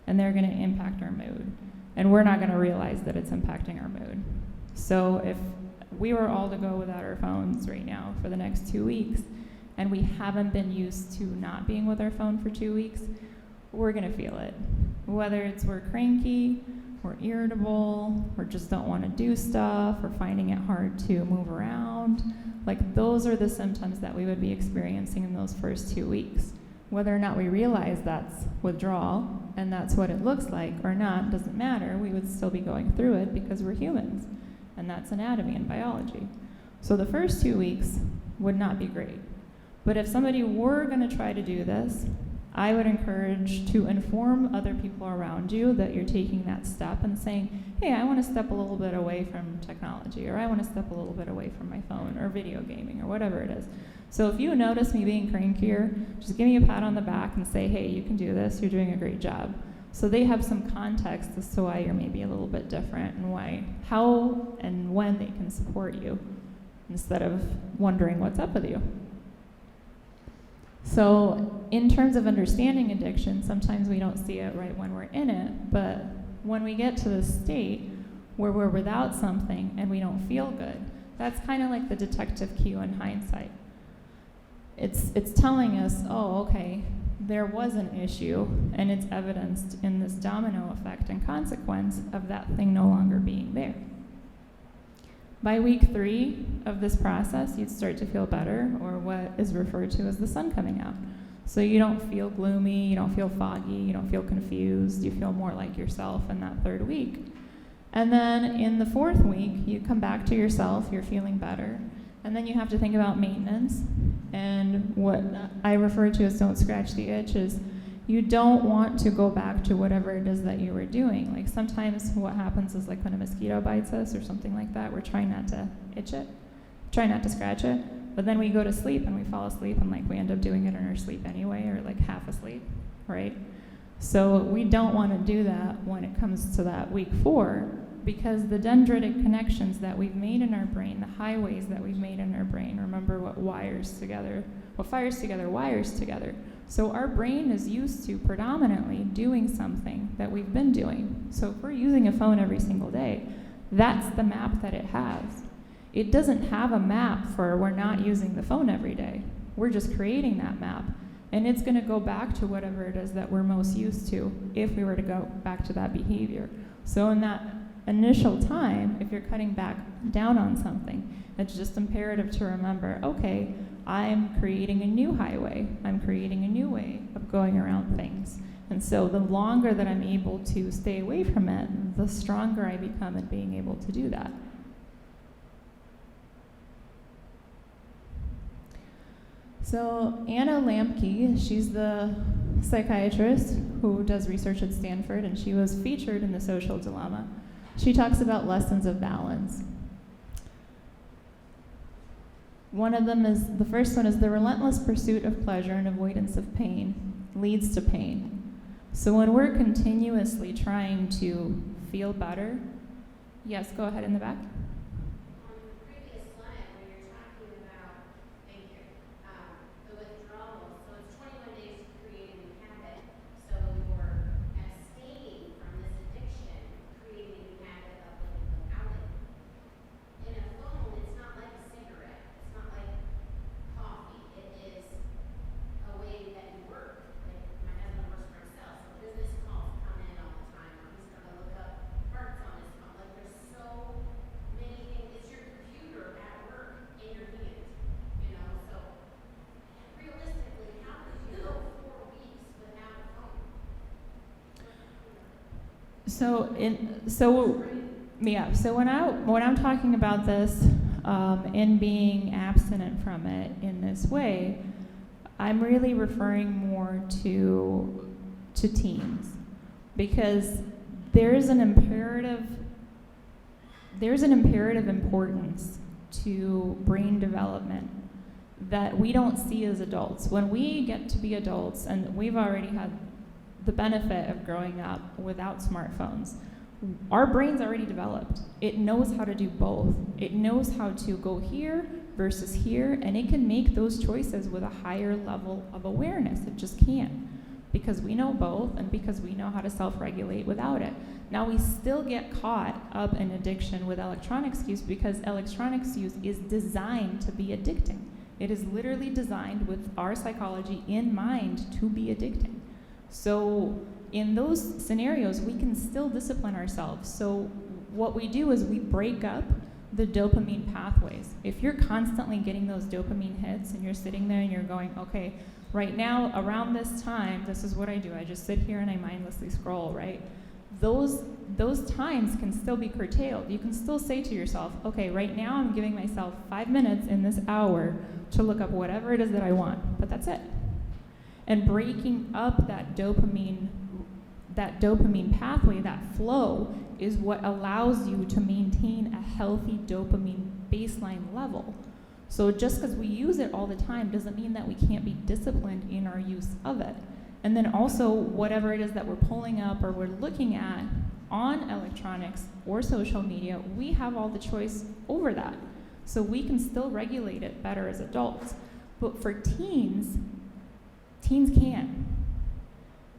Speaker 2: And they're going to impact our mood. And we're not going to realize that it's impacting our mood. So if we were all to go without our phones right now for the next 2 weeks, and we haven't been used to not being with our phone for 2 weeks, we're going to feel it. Whether it's we're cranky, we're irritable, or just don't want to do stuff, or finding it hard to move around. Like, those are the symptoms that we would be experiencing in those first 2 weeks. Whether or not we realize that's withdrawal, and that's what it looks like or not, doesn't matter. We would still be going through it because we're humans, and that's anatomy and biology. So the first 2 weeks would not be great. But if somebody were going to try to do this, I would encourage to inform other people around you that you're taking that step and saying, hey, I want to step a little bit away from technology, or I want to step a little bit away from my phone or video gaming or whatever it is. So if you notice me being crankier, just give me a pat on the back and say, hey, you can do this, you're doing a great job. So they have some context as to why you're maybe a little bit different and why, how and when they can support you instead of wondering what's up with you. So in terms of understanding addiction, sometimes we don't see it right when we're in it, but when we get to the state where we're without something and we don't feel good, that's kind of like the detective cue in hindsight. It's telling us, oh, okay, there was an issue, and it's evidenced in this domino effect and consequence of that thing no longer being there. By week 3 of this process, you'd start to feel better, or what is referred to as the sun coming out. So you don't feel gloomy, you don't feel foggy, you don't feel confused, you feel more like yourself in that 3rd week. And then in the 4th week, you come back to yourself, you're feeling better, and then you have to think about maintenance. And what I refer to as don't scratch the itch is you don't want to go back to whatever it is that you were doing. Like sometimes what happens is like when a mosquito bites us or something like that, we're trying not to itch it, try not to scratch it, but then we go to sleep and we fall asleep and like we end up doing it in our sleep anyway, or like half asleep, right? So we don't want to do that when it comes to that week 4, because the dendritic connections that we've made in our brain, the highways that we've made in our brain, remember what fires together wires together. So our brain is used to predominantly doing something that we've been doing. So if we're using a phone every single day, that's the map that it has. It doesn't have a map for we're not using the phone every day. We're just creating that map. And it's going to go back to whatever it is that we're most used to if we were to go back to that behavior. So in that initial time, if you're cutting back down on something, it's just imperative to remember, okay, I'm creating a new highway. I'm creating a new way of going around things. And so the longer that I'm able to stay away from it, the stronger I become at being able to do that. So Anna Lampke, she's the psychiatrist who does research at Stanford, and she was featured in The Social Dilemma. She talks about lessons of balance. One of them is, the first one is the relentless pursuit of pleasure and avoidance of pain leads to pain. So when we're continuously trying to feel better, yes, go ahead in the back.
Speaker 3: On the previous slide, when you're talking about, thank you, the withdrawal, so it's 21 days to create a new habit. So you're abstaining from this addiction, creating a new habit of living without it. In a phone, it's not like a cigarette. It's not like coffee. It is a way that you work. Like my husband works for himself, so business calls come in all the time, or he's going to look up parts on his phone. Like there's so many things. It's your computer at work in your hand, you know. So realistically, how could you go 4 weeks without a phone?
Speaker 2: So when I'm talking about this and being abstinent from it in this way, I'm really referring more to teens, because there's an imperative importance to brain development that we don't see as adults. When we get to be adults, and we've already had the benefit of growing up without smartphones, our brain's already developed. It knows how to do both. It knows how to go here versus here, and it can make those choices with a higher level of awareness. It just can, because we know both and because we know how to self-regulate without it. Now, we still get caught up in addiction with electronics use because electronics use is designed to be addicting. It is literally designed with our psychology in mind to be addicting. So in those scenarios, we can still discipline ourselves. So what we do is we break up the dopamine pathways. If you're constantly getting those dopamine hits and you're sitting there and you're going, okay, right now, around this time, this is what I do. I just sit here and I mindlessly scroll, right? Those times can still be curtailed. You can still say to yourself, okay, right now I'm giving myself 5 minutes in this hour to look up whatever it is that I want, but that's it. And breaking up that dopamine pathway, that flow, is what allows you to maintain a healthy dopamine baseline level. So just because we use it all the time doesn't mean that we can't be disciplined in our use of it. And then also, whatever it is that we're pulling up or we're looking at on electronics or social media, we have all the choice over that. So we can still regulate it better as adults. But for teens can't.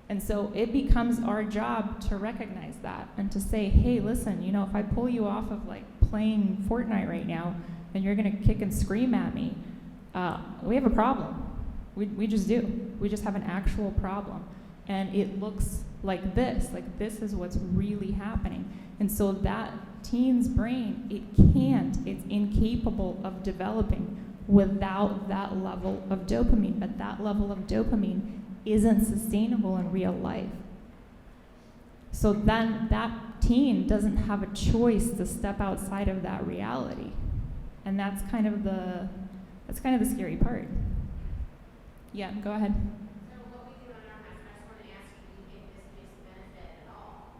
Speaker 2: And so it becomes our job to recognize that and to say, hey, listen, you know, if I pull you off of like playing Fortnite right now and you're going to kick and scream at me, we have a problem.
Speaker 5: We just do. We just have an actual problem. And it looks like this is what's really happening. And so that teen's brain, it's incapable of developing without that level of dopamine. But that level of dopamine isn't sustainable in real life. So then that teen doesn't have a choice to step outside of that reality. And that's kind of the scary part. Yeah, go ahead.
Speaker 3: So what we do in our house, I just want to ask you, do you think this makes a benefit at all?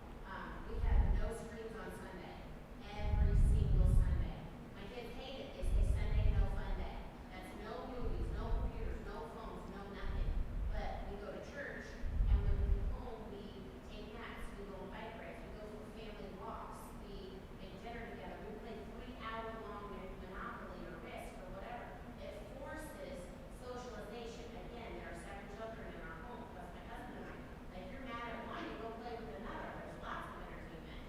Speaker 3: We have no screens on Sunday, every single Sunday. My kids hate it. They say Sunday, no fun day. That's no movies, no computers, no phones, no nothing. But we go to church, and when we come home, we take naps, we go on bike rides, we go for family walks, we make dinner together, we play 3-hour-long Monopoly or Risk or whatever. It forces socialization. Again, there are 7 children in our home, plus my husband and I. Like, you're mad at one, you go play with another. There's lots of entertainment.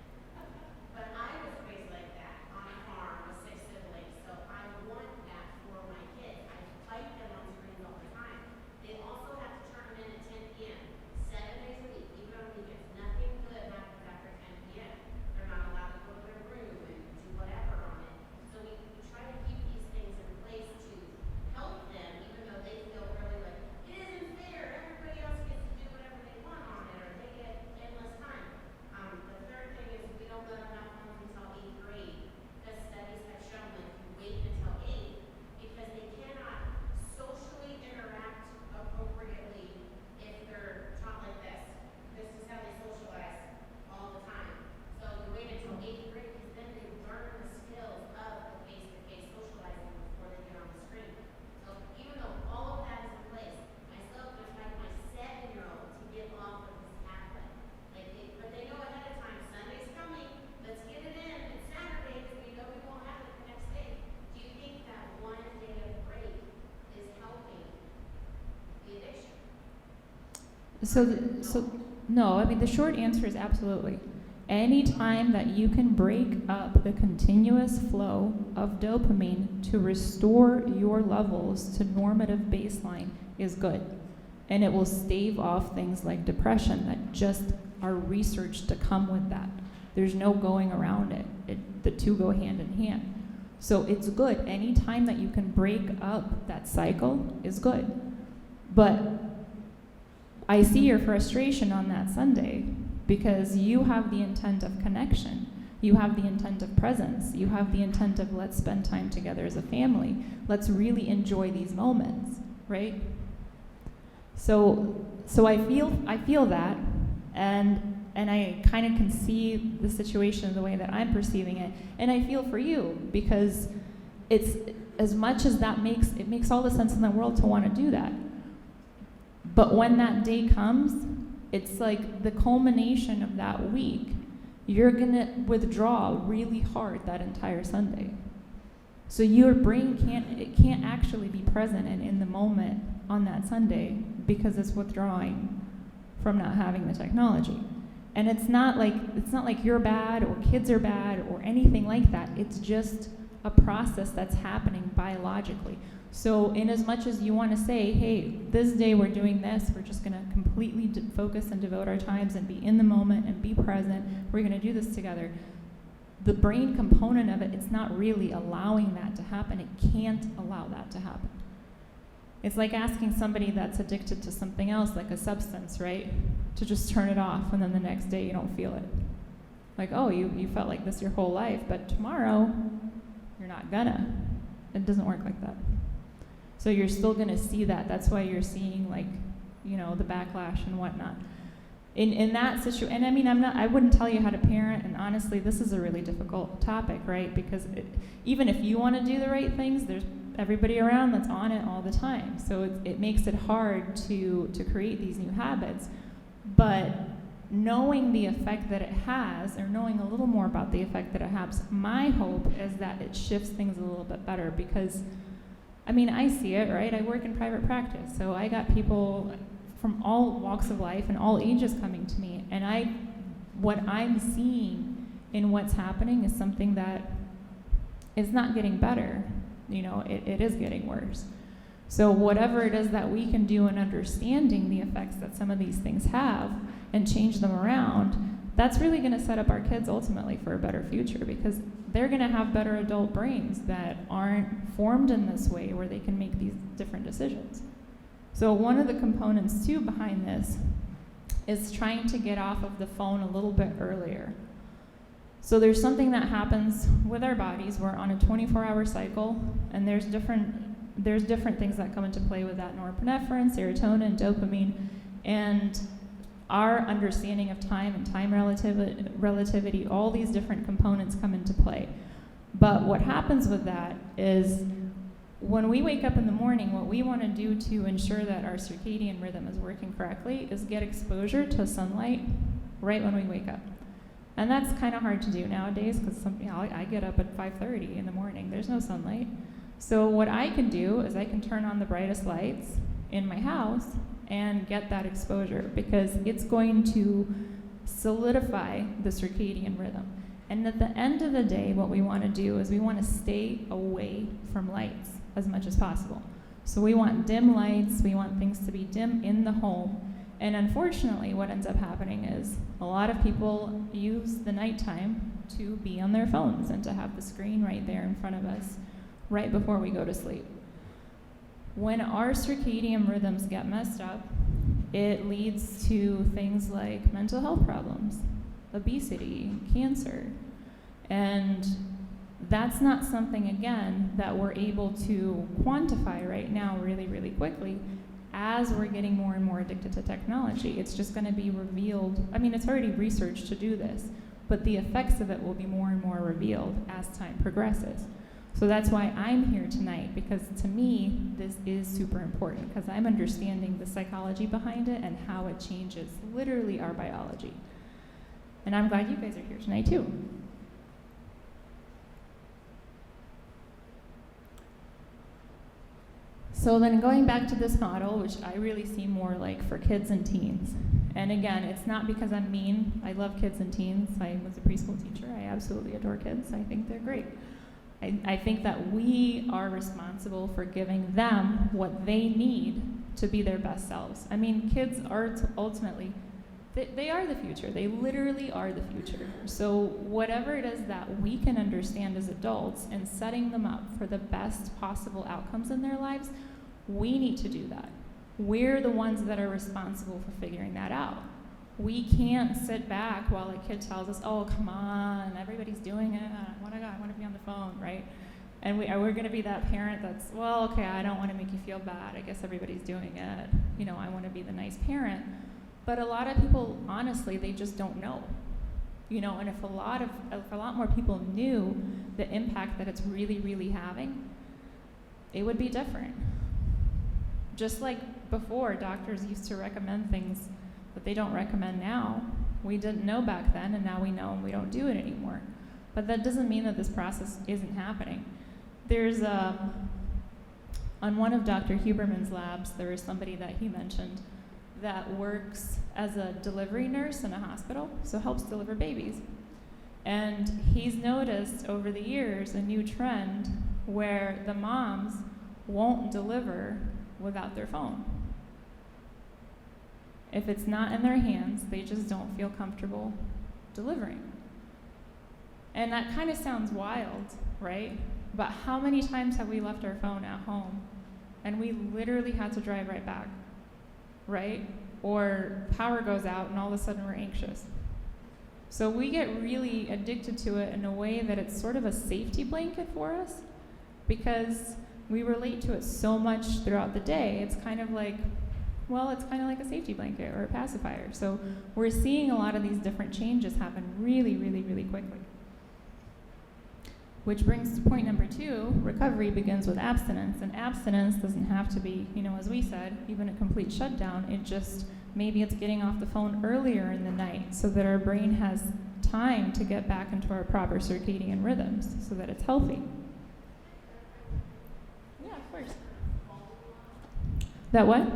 Speaker 3: But I was raised like that on a farm with 6 siblings, so I want that for my kids. I fight them on screens all the time. They also have to turn them in at 10 p.m. 7 days a week, even on weekends. Nothing good happens after 10 p.m. They're not allowed to go to their room and do whatever on it. So we try to keep these things in place to help them, even though they feel really like, it isn't fair, everybody else gets to do whatever they want on it, or they get endless time. The third thing is we don't let them have phones until 8th grade, because studies have shown that if you wait until 8, because they cannot socially interact appropriately if they're taught like this. This is how they socialize all the time. So you wait until 8th grade, because then they learn the skills of the face-to-face socializing before they get on the screen. So even though all of that is in place, I still have to fight my 7-year-old to get off of his tablet. But they know ahead of time, Sunday's coming, let's get it in. It's Saturday, because we know we won't have it the next day. Do you think that one day of break is helping the addiction?
Speaker 5: No, I mean, the short answer is absolutely. Anytime that you can break up the continuous flow of dopamine to restore your levels to normative baseline is good. And it will stave off things like depression that just are researched to come with that. There's no going around it. The two go hand in hand. So it's good. Anytime that you can break up that cycle is good. But I see your frustration on that Sunday because you have the intent of connection. You have the intent of presence. You have the intent of let's spend time together as a family. Let's really enjoy these moments, right? So I feel that, and I kind of can see the situation the way that I'm perceiving it, and I feel for you because it's as much as that makes all the sense in the world to want to do that. But when that day comes, it's like the culmination of that week. You're gonna withdraw really hard that entire Sunday. So your brain can't actually be present and in the moment on that Sunday because it's withdrawing from not having the technology. And it's not like you're bad or kids are bad or anything like that. It's just a process that's happening biologically. So in as much as you want to say, hey, this day we're doing this, we're just going to completely focus and devote our times and be in the moment and be present, we're going to do this together. The brain component of it, it's not really allowing that to happen. It can't allow that to happen. It's like asking somebody that's addicted to something else, like a substance, right, to just turn it off, and then the next day you don't feel it. Like, oh, you felt like this your whole life, but tomorrow you're not gonna. It doesn't work like that. So you're still gonna see that. That's why you're seeing, like, the backlash and whatnot. In that situation, and I mean, I wouldn't tell you how to parent, and honestly, this is a really difficult topic, right? Because even if you want to do the right things, there's everybody around that's on it all the time. So it makes it hard to create these new habits. But knowing the effect that it has, or knowing a little more about the effect that it has, my hope is that it shifts things a little bit better. Because, I mean, I see it, right? I work in private practice, so I got people from all walks of life and all ages coming to me, and what I'm seeing in what's happening is something that is not getting better. It is getting worse. So whatever it is that we can do in understanding the effects that some of these things have and change them around, that's really going to set up our kids ultimately for a better future, because they're going to have better adult brains that aren't formed in this way where they can make these different decisions. So one of the components too behind this is trying to get off of the phone a little bit earlier. So there's something that happens with our bodies. We're on a 24-hour cycle, and there's different things that come into play with that: norepinephrine, serotonin, dopamine, and our understanding of time and time relativity, all these different components come into play. But what happens with that is when we wake up in the morning, what we want to do to ensure that our circadian rhythm is working correctly is get exposure to sunlight right when we wake up. And that's kind of hard to do nowadays because I get up at 5:30 in the morning. There's no sunlight. So what I can do is I can turn on the brightest lights in my house and get that exposure, because it's going to solidify the circadian rhythm. And at the end of the day, what we want to do is we want to stay away from lights as much as possible. So we want dim lights, we want things to be dim in the home. And unfortunately, what ends up happening is a lot of people use the nighttime to be on their phones and to have the screen right there in front of us right before we go to sleep. When our circadian rhythms get messed up, it leads to things like mental health problems, obesity, cancer. And that's not something, again, that we're able to quantify right now really, really quickly as we're getting more and more addicted to technology. It's just going to be revealed. I mean, it's already researched to do this, but the effects of it will be more and more revealed as time progresses. So that's why I'm here tonight, because to me, this is super important, because I'm understanding the psychology behind it and how it changes literally our biology. And I'm glad you guys are here tonight too. So then going back to this model, which I really see more like for kids and teens. And again, it's not because I'm mean. I love kids and teens. I was a preschool teacher. I absolutely adore kids. I think they're great. I think that we are responsible for giving them what they need to be their best selves. I mean, kids are ultimately, they are the future. They literally are the future. So whatever it is that we can understand as adults and setting them up for the best possible outcomes in their lives, we need to do that. We're the ones that are responsible for figuring that out. We can't sit back while a kid tells us, oh, come on, everybody's doing it. I want to be on the phone, right? And we're going to be that parent that's, well, okay, I don't want to make you feel bad. I guess everybody's doing it. You know, I want to be the nice parent. But a lot of people, honestly, they just don't know. You know, and if a lot more people knew the impact that it's really, really having, it would be different. Just like before, doctors used to recommend things that they don't recommend now. We didn't know back then, and now we know, and we don't do it anymore. But that doesn't mean that this process isn't happening. There's on one of Dr. Huberman's labs, there is somebody that he mentioned that works as a delivery nurse in a hospital, so helps deliver babies. And he's noticed over the years a new trend where the moms won't deliver without their phone. If it's not in their hands, they just don't feel comfortable delivering. And that kind of sounds wild, right? But how many times have we left our phone at home and we literally had to drive right back, right? Or power goes out and all of a sudden we're anxious. So we get really addicted to it in a way that it's sort of a safety blanket for us, because we relate to it so much throughout the day. It's kind of like, well, it's kind of like a safety blanket or a pacifier. So we're seeing a lot of these different changes happen really, really, really quickly. Which brings to point number 2, recovery begins with abstinence. And abstinence doesn't have to be, you know, as we said, even a complete shutdown. It just, maybe it's getting off the phone earlier in the night so that our brain has time to get back into our proper circadian rhythms so that it's healthy. Yeah, of course. That what?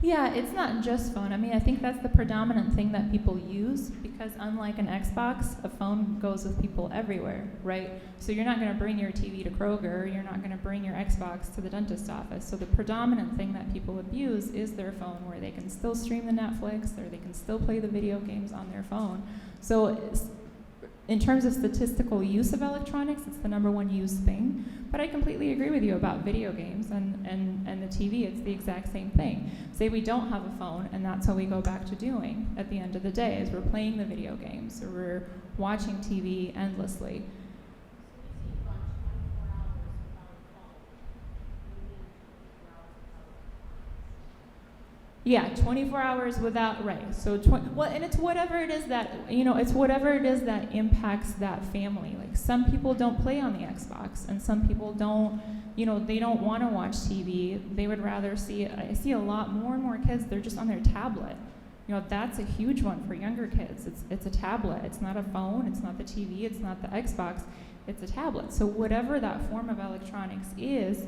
Speaker 5: Yeah, it's not just phone. I mean, I think that's the predominant thing that people use because unlike an Xbox, a phone goes with people everywhere, right? So you're not going to bring your TV to Kroger, you're not going to bring your Xbox to the dentist's office. So the predominant thing that people abuse is their phone where they can still stream the Netflix or they can still play the video games on their phone. So in terms of statistical use of electronics, it's the number one used thing. But I completely agree with you about video games and the TV. It's the exact same thing. Say we don't have a phone, and that's what we go back to doing at the end of the day, is we're playing the video games or we're watching TV endlessly. Yeah, 24 hours without, right. So, well, and it's whatever it is that, it's whatever it is that impacts that family. Like some people don't play on the Xbox and some people don't, they don't want to watch TV. They would rather I see a lot more and more kids, they're just on their tablet. That's a huge one for younger kids. It's a tablet. It's not a phone. It's not the TV. It's not the Xbox. It's a tablet. So whatever that form of electronics is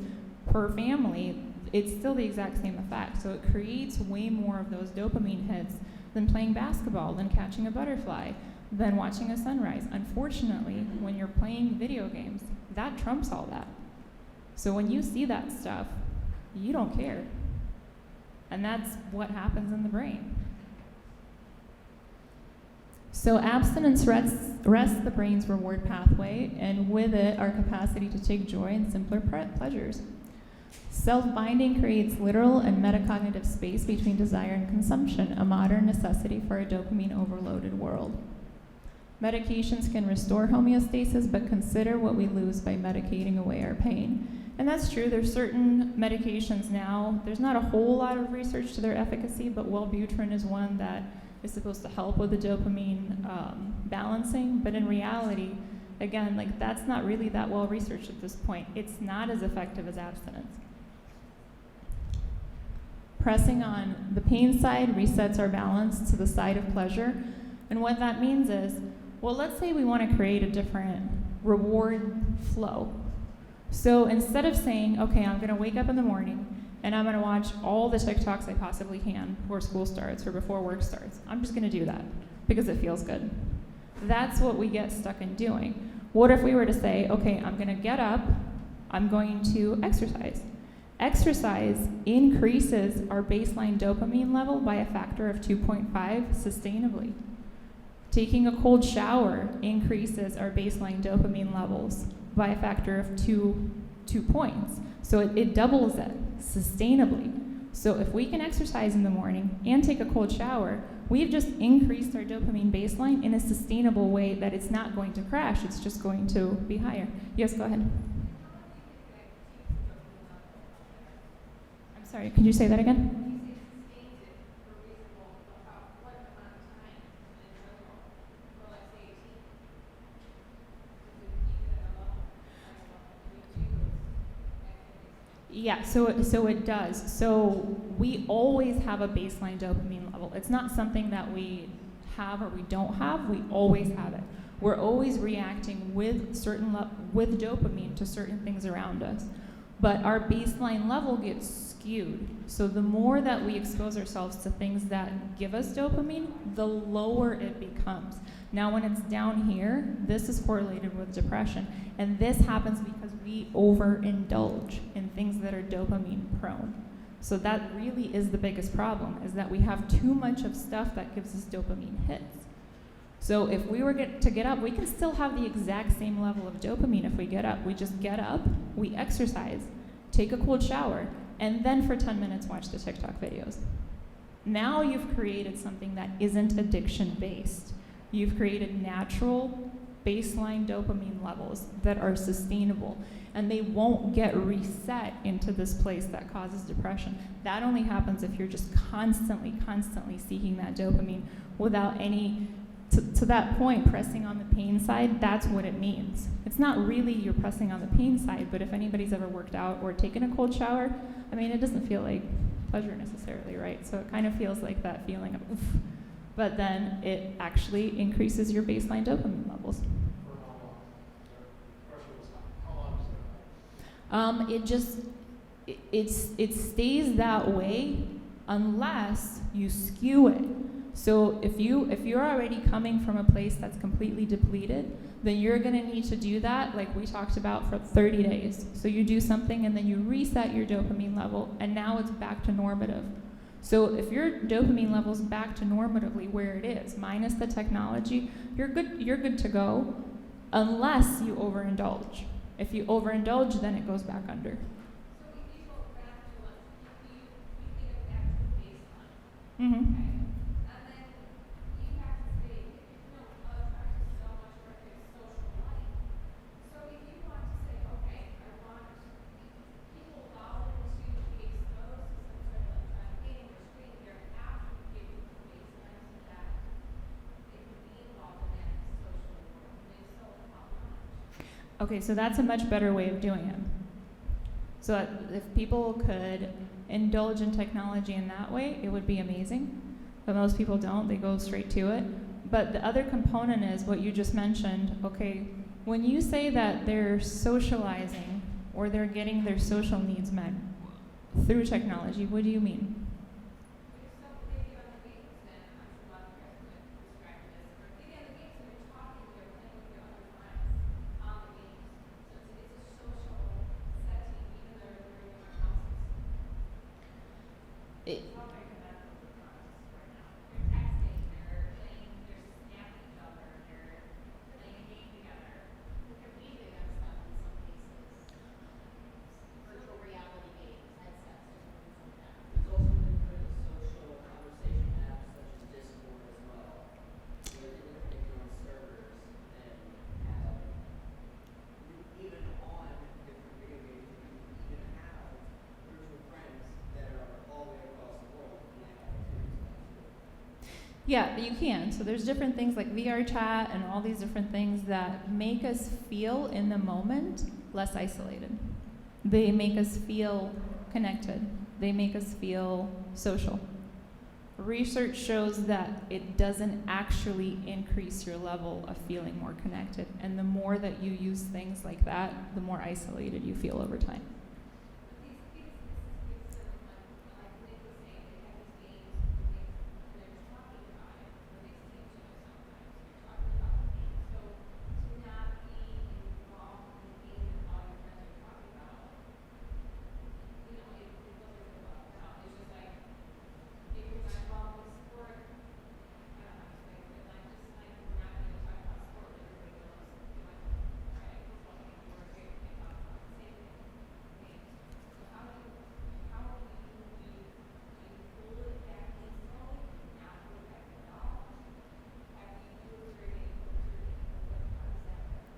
Speaker 5: per family, it's still the exact same effect. So it creates way more of those dopamine hits than playing basketball, than catching a butterfly, than watching a sunrise. Unfortunately, when you're playing video games, that trumps all that. So when you see that stuff, you don't care. And that's what happens in the brain. So abstinence rests the brain's reward pathway, and with it, our capacity to take joy in simpler pleasures. Self-binding creates literal and metacognitive space between desire and consumption, a modern necessity for a dopamine-overloaded world. Medications can restore homeostasis, but consider what we lose by medicating away our pain. And that's true. There's certain medications now, there's not a whole lot of research to their efficacy, but Wellbutrin is one that is supposed to help with the dopamine balancing, but in reality, again, that's not really that well researched at this point. It's not as effective as abstinence. Pressing on the pain side resets our balance to the side of pleasure. And what that means is, well, let's say we want to create a different reward flow. So instead of saying, okay, I'm going to wake up in the morning and I'm going to watch all the TikToks I possibly can before school starts or before work starts, I'm just going to do that because it feels good. That's what we get stuck in doing. What if we were to say, okay, I'm going to get up, I'm going to exercise. Exercise increases our baseline dopamine level by a factor of 2.5 sustainably. Taking a cold shower increases our baseline dopamine levels by a factor of 2 points. So it doubles it sustainably. So if we can exercise in the morning and take a cold shower, we've just increased our dopamine baseline in a sustainable way that it's not going to crash, it's just going to be higher. Yes, go ahead. I'm sorry, could you say that again? Yeah, so it does. So we always have a baseline dopamine level. It's not something that we have or we don't have. We always have it. We're always reacting with with dopamine to certain things around us. But our baseline level gets skewed. So the more that we expose ourselves to things that give us dopamine, the lower it becomes. Now when it's down here, this is correlated with depression. And this happens because we overindulge in things that are dopamine prone. So that really is the biggest problem, is that we have too much of stuff that gives us dopamine hits. So if we were to get up, we can still have the exact same level of dopamine if we get up. We just get up, we exercise, take a cold shower, and then for 10 minutes watch the TikTok videos. Now you've created something that isn't addiction-based. You've created natural baseline dopamine levels that are sustainable, and they won't get reset into this place that causes depression. That only happens if you're just constantly seeking that dopamine without any, to that point, pressing on the pain side. That's what it means. It's not really you're pressing on the pain side, but if anybody's ever worked out or taken a cold shower, I mean, it doesn't feel like pleasure necessarily, right? So it kind of feels like that feeling of oof. But then it actually increases your baseline dopamine levels. It stays that way unless you skew it. So if you're already coming from a place that's completely depleted, then you're going to need to do that, like we talked about, for 30 days. So you do something and then you reset your dopamine level, and now it's back to normative. So if your dopamine level's back to normatively where it is, minus the technology, you're good to go, unless you overindulge. If you overindulge, then it goes back under.
Speaker 3: So if you go back to we get back to the baseline,
Speaker 5: Mm-hmm.
Speaker 3: okay? And then you have to say, practice so much for a social life. So if you want to say, okay, I want people allow them to be exposed to some sort of game or screen here after we give them the baseline so that they can be involved in that social world. And if so, how much?
Speaker 5: Okay, so that's a much better way of doing it. So if people could indulge in technology in that way, it would be amazing. But most people don't, they go straight to it. But the other component is what you just mentioned. Okay, when you say that they're socializing or they're getting their social needs met through technology, what do you mean?
Speaker 3: If somebody on the games, then I'm sure a lot of parents would describe this. Or maybe on the games when you're talking, you're playing with your other friends on the games. So it's a social setting, even though they're in your houses.
Speaker 5: It,
Speaker 3: How big of that is the process right now? They're texting, they're playing, they're snapping each other, they're playing a game together. They're beating on stuff in some cases. Virtual reality games, headsets, and things like that.
Speaker 6: There's also different social conversation apps such as Discord as well, where they can create their own servers and have, even on different video games, you can even have virtual friends that are all the way across the world and they have experience too.
Speaker 5: yeah, you can. So there's different things like VR chat and all these different things that make us feel in the moment less isolated. They make us feel connected. They make us feel social. Research shows that it doesn't actually increase your level of feeling more connected. And the more that you use things like that, the more isolated you feel over time.
Speaker 3: These sort of like Nick was saying, they have these games and they're talking about it, or they seem to sometimes. They're talking about the game. So to not be involved in the game that all your friends are talking about, it doesn't go well. No, it's just like if you're not involved in sport, I don't know how to explain it, but like just like we're not going to talk about sport, everybody knows, right? Football game, we're here, we can talk about the same thing. So how do you pull it back in slowly, not pull it back at all? After you do it, you're getting how does that work?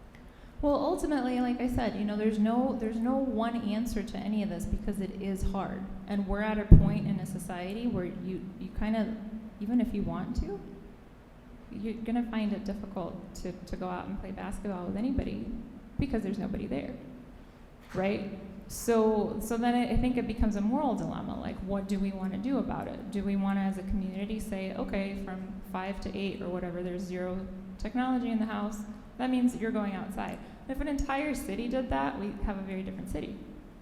Speaker 5: Well, ultimately, like I said, there's no one answer to any of this because it is hard. And we're at a point in a society where you kind of, even if you want to, you're going to find it difficult to go out and play basketball with anybody because there's nobody there, right? So then I think it becomes a moral dilemma. Like, what do we want to do about it? Do we want to, as a community, say, okay, from 5 to 8 or whatever, there's zero technology in the house. That means you're going outside. If an entire city did that, we'd have a very different city,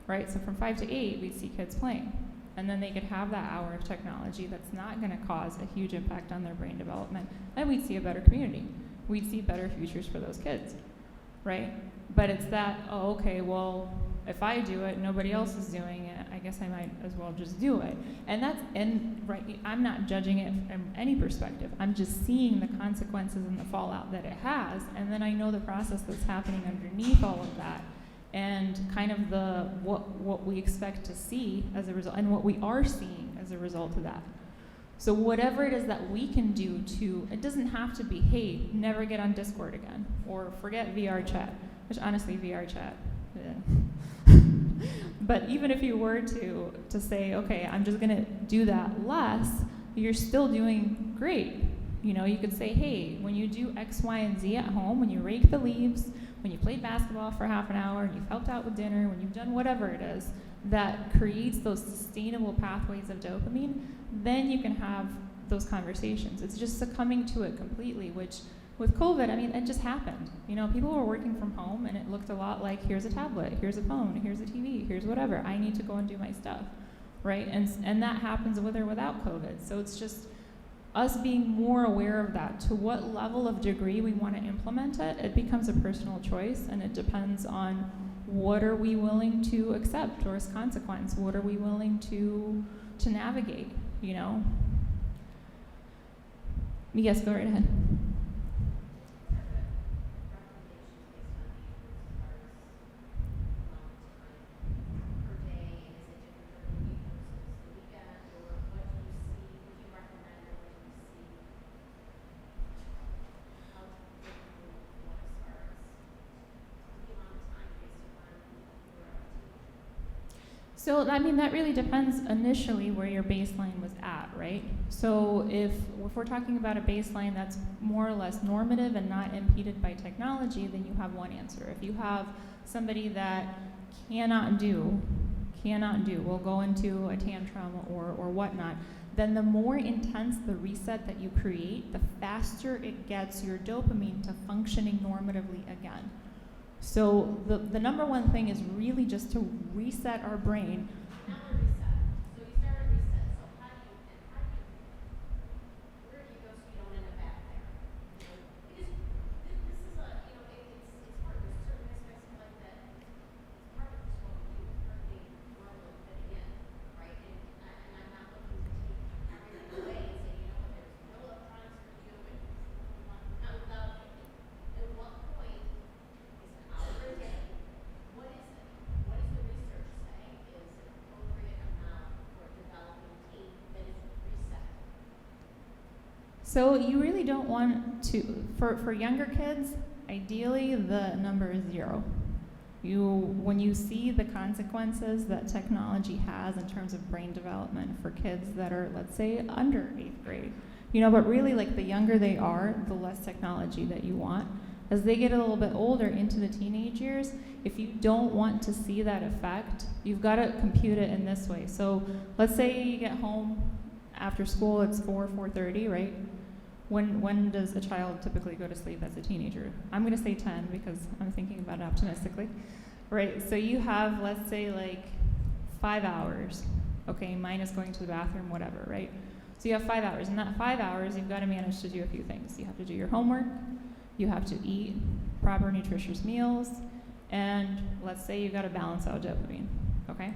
Speaker 5: right? So from 5 to 8, we'd see kids playing. And then they could have that hour of technology that's not going to cause a huge impact on their brain development. And we'd see a better community. We'd see better futures for those kids, right? But it's that, oh, okay, well, if I do it, nobody else is doing it, I guess I might as well just do it. And right, I'm not judging it from any perspective. I'm just seeing the consequences and the fallout that it has, and then I know the process that's happening underneath all of that, and kind of what we expect to see as a result, and what we are seeing as a result of that. So whatever it is that we can do to, it doesn't have to be, hey, never get on Discord again, or forget VR chat, which honestly, VR chat, yeah. But even if you were to say, okay, I'm just going to do that less, you're still doing great. You could say, hey, when you do X, Y, and Z at home, when you rake the leaves, when you played basketball for half an hour, and you've helped out with dinner, when you've done whatever it is that creates those sustainable pathways of dopamine, then you can have those conversations. It's just succumbing to it completely, which with COVID, it just happened. People were working from home, and it looked a lot like, here's a tablet, here's a phone, here's a TV, here's whatever. I need to go and do my stuff. right? And that happens with or without COVID. So it's just us being more aware of that. To what level of degree we want to implement it, it becomes a personal choice, and it depends on what are we willing to accept or as consequence. What are we willing to navigate, you know? Yes, go right ahead. So, I mean, that really depends initially where your baseline was at, right? So if we're talking about a baseline that's more or less normative and not impeded by technology, then you have one answer. If you have somebody that cannot do, will go into a tantrum or whatnot, then the more intense the reset that you create, the faster it gets your dopamine to functioning normatively again. So the number one thing is really just to reset our brain.
Speaker 3: Now we're reset. So you start a reset. So how do you, where do you go so you don't end up back there? You know, because this is a, you know, it's hard. There's certain aspects of life that it's part of just what we do. It's part of being normal and fitting in, right? And I'm not looking to take everything away and say, you know what, there's no electronics for you and not without you. At what point is an hour a day? What is it? What is the research saying is an appropriate amount for a developing team that is reset?
Speaker 5: So you really don't want to, for younger kids, ideally the number is 0. When you see the consequences that technology has in terms of brain development for kids that are, let's say, under 8th grade, you know, but really like the younger they are, the less technology that you want. As they get a little bit older into the teenage years, if you don't want to see that effect, you've got to compute it in this way. So let's say you get home after school, it's 4:30, right? When does a child typically go to sleep as a teenager? I'm going to say 10 because I'm thinking about it optimistically. Right, so you have, let's say, like 5 hours. Okay, minus going to the bathroom, whatever, right? So you have 5 hours. In that 5 hours, you've got to manage to do a few things. You have to do your homework. You have to eat proper nutritious meals. And let's say you've got to balance out dopamine, okay?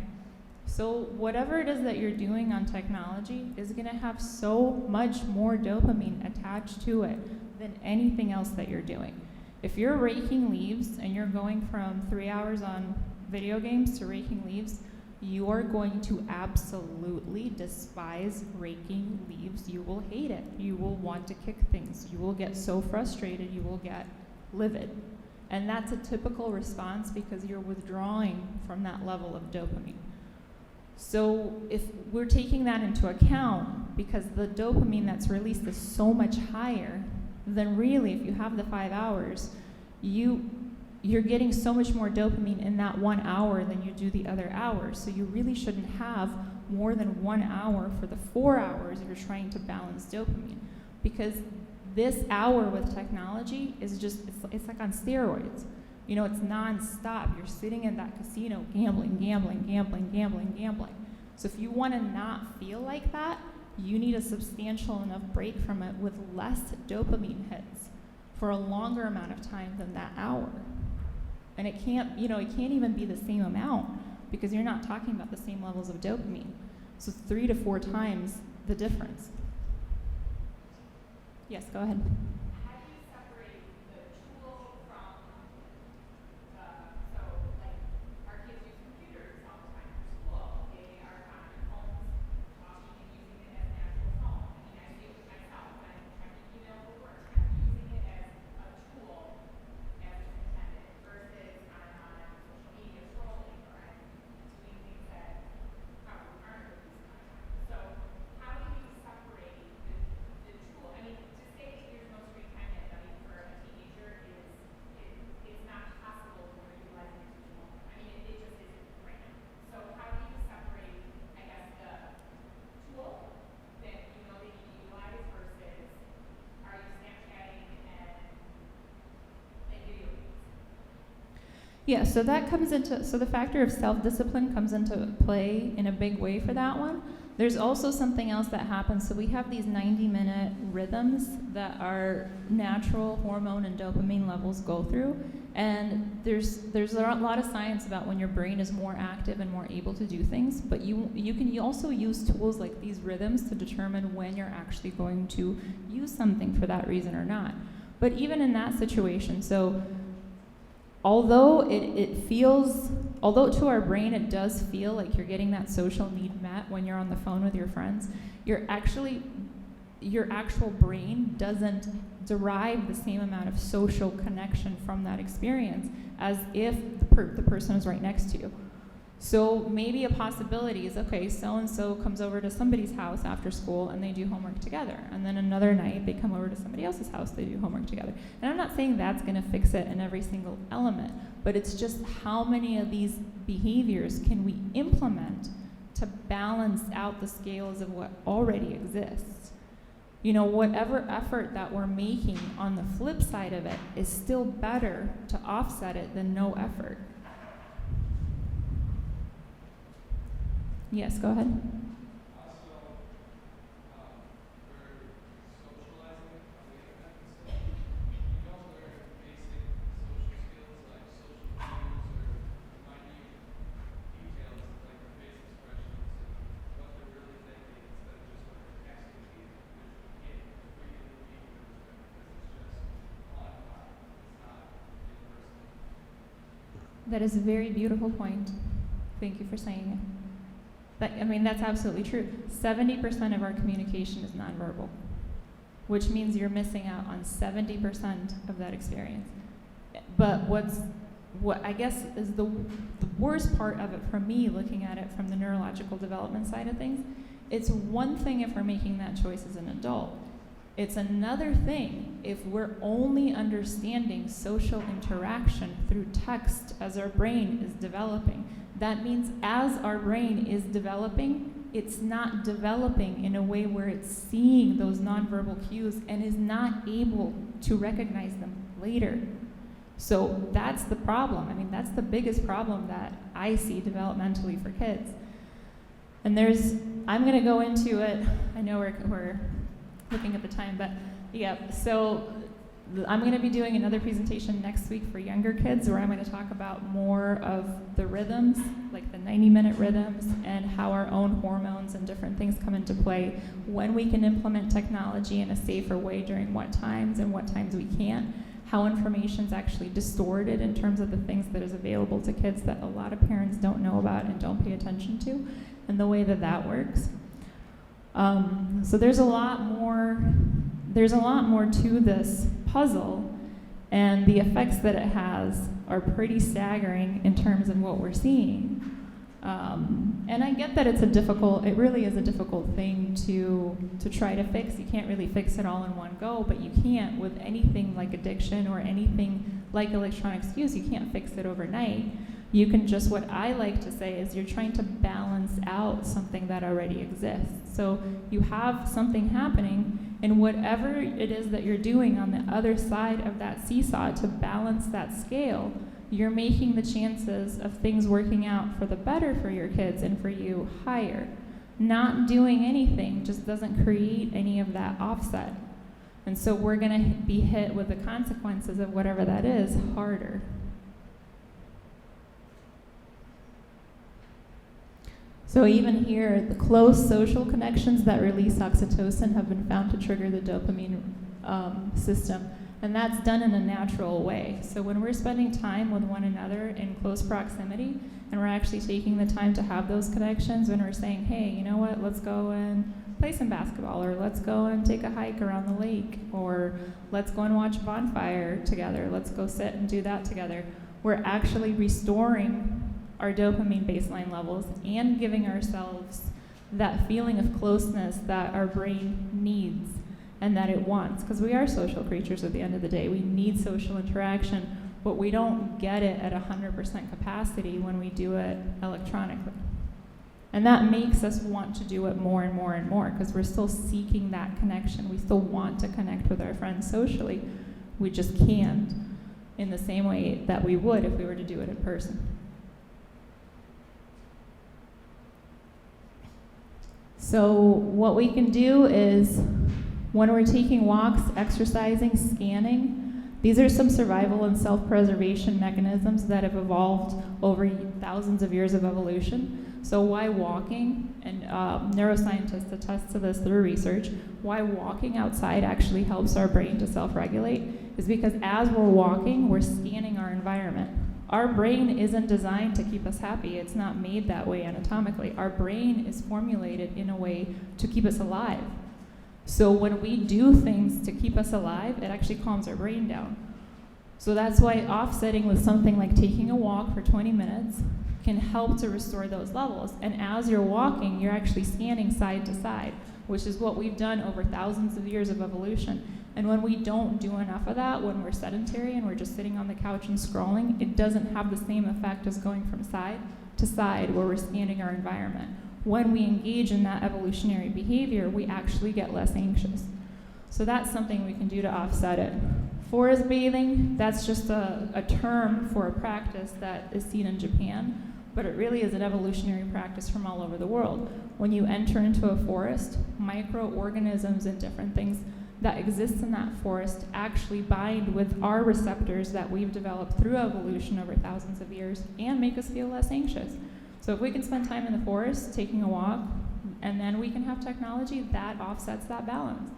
Speaker 5: So whatever it is that you're doing on technology is going to have so much more dopamine attached to it than anything else that you're doing. If you're raking leaves and you're going from 3 hours on video games to raking leaves, you are going to absolutely despise raking leaves. You will hate it. You will want to kick things. You will get so frustrated. You will get livid. And that's a typical response because you're withdrawing from that level of dopamine. So if we're taking that into account, because the dopamine that's released is so much higher, then really if you have the 5 hours, you're getting so much more dopamine in that 1 hour than you do the other hours. So you really shouldn't have more than 1 hour for the 4 hours if you're trying to balance dopamine. Because this hour with technology is just, it's like on steroids. You know, it's nonstop. You're sitting in that casino gambling. So if you want to not feel like that, you need a substantial enough break from it with less dopamine hits for a longer amount of time than that hour. And it can't even be the same amount because you're not talking about the same levels of dopamine. So 3 to 4 times the difference. Yes, go ahead.
Speaker 3: How do you separate the tool from so like our kids use computers all the time for school. They are on their phones talking and using it as an actual phone. I mean, I see it with myself when I'm trying to email for work. I'm using it as a tool as it's intended versus I'm on social media scrolling or I'm doing things that probably aren't good use of my time. So how do you separate the tool? I mean, to say here's no screen
Speaker 5: Yeah, so that comes into, so the factor of self-discipline comes into play in a big way for that one. There's also something else that happens. So we have these 90-minute rhythms that our natural hormone and dopamine levels go through. And there's a lot of science about when your brain is more active and more able to do things, but you can also use tools like these rhythms to determine when you're actually going to use something for that reason or not. But even in that situation, so although although to our brain it does feel like you're getting that social need met when you're on the phone with your friends, your actual brain doesn't derive the same amount of social connection from that experience as if the person is right next to you. So maybe a possibility is, okay, so-and-so comes over to somebody's house after school and they do homework together. And then another night they come over to somebody else's house, they do homework together. And I'm not saying that's going to fix it in every single element, but it's just how many of these behaviors can we implement to balance out the scales of what already exists. You know, whatever effort that we're making on the flip side of it is still better to offset it than no effort. Yes, go ahead. That is a very beautiful point. Thank you for saying it. That's absolutely true. 70% of our communication is nonverbal, which means you're missing out on 70% of that experience. But what I guess is the worst part of it for me, looking at it from the neurological development side of things, it's one thing if we're making that choice as an adult. It's another thing if we're only understanding social interaction through text as our brain is developing. That means as our brain is developing, it's not developing in a way where it's seeing those nonverbal cues and is not able to recognize them later. So that's the problem. That's the biggest problem that I see developmentally for kids. And I'm going to go into it. I know we're looking at the time, but yeah, so I'm going to be doing another presentation next week for younger kids where I'm going to talk about more of the rhythms, like the 90-minute rhythms, and how our own hormones and different things come into play, when we can implement technology in a safer way during what times and what times we can't, how information's actually distorted in terms of the things that is available to kids that a lot of parents don't know about and don't pay attention to, and the way that works. So there's a lot more to this puzzle, and the effects that it has are pretty staggering in terms of what we're seeing. And I get that it really is a difficult thing to try to fix. You can't really fix it all in one go, but you can't with anything like addiction or anything like electronic use. You can't fix it overnight. You can just, what I like to say is you're trying to balance out something that already exists. So you have something happening, and whatever it is that you're doing on the other side of that seesaw to balance that scale, you're making the chances of things working out for the better for your kids and for you higher. Not doing anything just doesn't create any of that offset. And so we're going to be hit with the consequences of whatever that is harder. So even here, the close social connections that release oxytocin have been found to trigger the dopamine system. And that's done in a natural way. So when we're spending time with one another in close proximity, and we're actually taking the time to have those connections, when we're saying, hey, you know what, let's go and play some basketball, or let's go and take a hike around the lake, or let's go and watch a bonfire together, let's go sit and do that together. We're actually restoring our dopamine baseline levels and giving ourselves that feeling of closeness that our brain needs and that it wants, because we are social creatures at the end of the day. We need social interaction, but we don't get it at 100% capacity when we do it electronically. And that makes us want to do it more and more and more, because we're still seeking that connection. We still want to connect with our friends socially. We just can't. in the same way that we would if we were to do it in person. So what we can do is, when we're taking walks, exercising, scanning, these are some survival and self-preservation mechanisms that have evolved over thousands of years of evolution. So why walking, and neuroscientists attest to this through research, why walking outside actually helps our brain to self-regulate is because as we're walking, we're scanning our environment. Our brain isn't designed to keep us happy. It's not made that way anatomically. Our brain is formulated in a way to keep us alive. So when we do things to keep us alive, it actually calms our brain down. So that's why offsetting with something like taking a walk for 20 minutes can help to restore those levels. And as you're walking, you're actually scanning side to side, which is what we've done over thousands of years of evolution. And when we don't do enough of that, when we're sedentary and we're just sitting on the couch and scrolling, it doesn't have the same effect as going from side to side where we're scanning our environment. When we engage in that evolutionary behavior, we actually get less anxious. So that's something we can do to offset it. Forest bathing, that's just a term for a practice that is seen in Japan, but it really is an evolutionary practice from all over the world. When you enter into a forest, microorganisms and different things that exist in that forest actually bind with our receptors that we've developed through evolution over thousands of years and make us feel less anxious. So if we can spend time in the forest, taking a walk, and then we can have technology, that offsets that balance.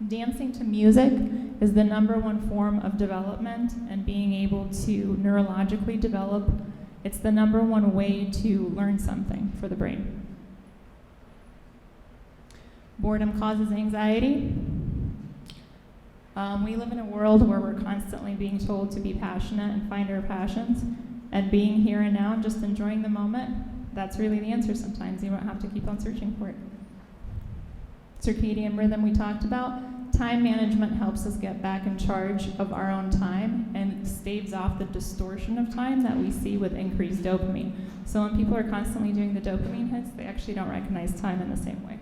Speaker 5: Dancing to music is the #1 form of development and being able to neurologically develop. It's the #1 way to learn something for the brain. Boredom causes anxiety. We live in a world where we're constantly being told to be passionate and find our passions, and being here and now and just enjoying the moment, that's really the answer sometimes. You don't have to keep on searching for it. Circadian rhythm we talked about. Time management helps us get back in charge of our own time and staves off the distortion of time that we see with increased dopamine. So when people are constantly doing the dopamine hits, they actually don't recognize time in the same way.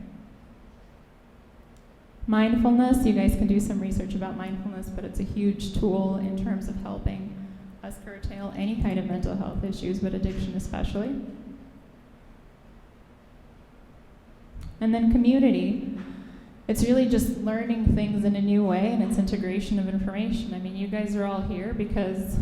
Speaker 5: Mindfulness, you guys can do some research about mindfulness, but it's a huge tool in terms of helping us curtail any kind of mental health issues, but addiction especially. And then community. It's really just learning things in a new way, and it's integration of information. I mean, you guys are all here because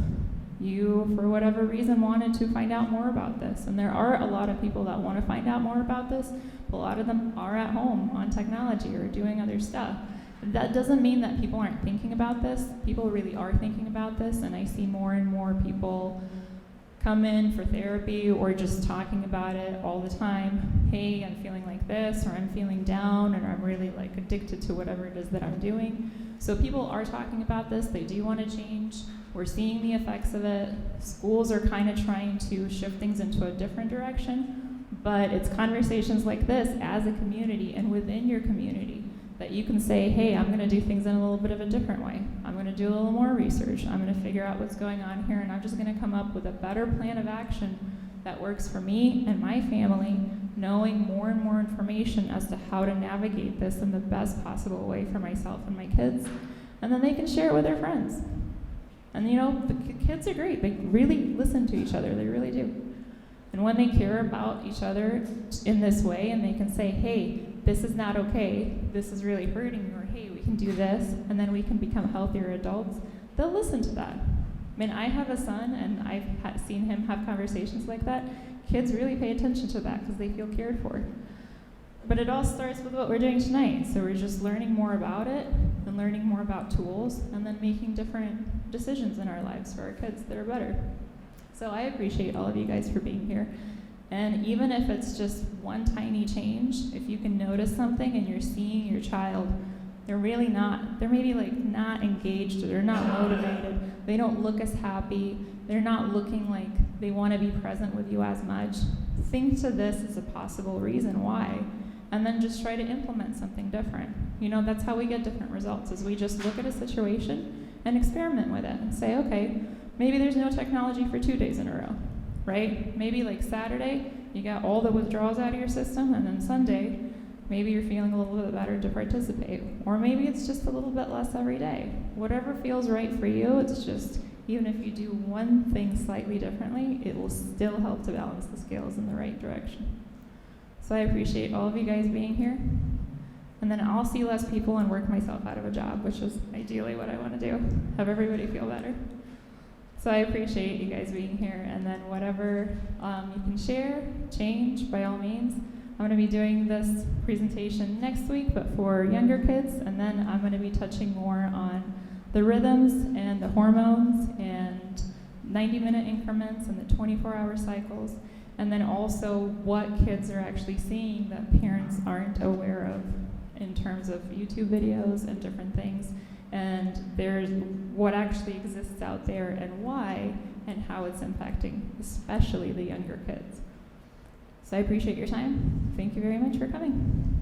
Speaker 5: you, for whatever reason, wanted to find out more about this. And there are a lot of people that want to find out more about this, but a lot of them are at home on technology or doing other stuff. That doesn't mean that people aren't thinking about this. People really are thinking about this, and I see more and more people come in for therapy or just talking about it all the time. Hey, I'm feeling like this, or I'm feeling down, or I'm really like addicted to whatever it is that I'm doing. So people are talking about this. They do want to change. We're seeing the effects of it. Schools are kind of trying to shift things into a different direction, but it's conversations like this as a community and within your community that you can say, hey, I'm going to do things in a little bit of a different way. I'm going to do a little more research. I'm going to figure out what's going on here, and I'm just going to come up with a better plan of action that works for me and my family, knowing more and more information as to how to navigate this in the best possible way for myself and my kids. And then they can share it with their friends. And you know, the kids are great. They really listen to each other. They really do. And when they care about each other in this way, and they can say, hey, this is not okay, this is really hurting me, or hey, we can do this, and then we can become healthier adults, they'll listen to that. I mean, I have a son, and I've seen him have conversations like that. Kids really pay attention to that because they feel cared for. But it all starts with what we're doing tonight. So we're just learning more about it, and learning more about tools, and then making different decisions in our lives for our kids that are better. So I appreciate all of you guys for being here. And even if it's just one tiny change, if you can notice something and you're seeing your child, they're maybe like not engaged, or they're not motivated, they don't look as happy, they're not looking like they want to be present with you as much, think to this as a possible reason why, and then just try to implement something different. You know, that's how we get different results, is we just look at a situation and experiment with it and say, okay, maybe there's no technology for 2 days in a row, right? Maybe like Saturday, you got all the withdrawals out of your system, and then Sunday, Maybe you're feeling a little bit better to participate, or maybe it's just a little bit less every day. Whatever feels right for you, it's just, even if you do one thing slightly differently, it will still help to balance the scales in the right direction. So I appreciate all of you guys being here. And then I'll see less people and work myself out of a job, which is ideally what I want to do, have everybody feel better. So I appreciate you guys being here, and then whatever you can share, change, by all means. I'm going to be doing this presentation next week, but for younger kids, and then I'm going to be touching more on the rhythms and the hormones and 90-minute increments and the 24-hour cycles, and then also what kids are actually seeing that parents aren't aware of in terms of YouTube videos and different things. And there's what actually exists out there and why and how it's impacting, especially the younger kids. So I appreciate your time. Thank you very much for coming.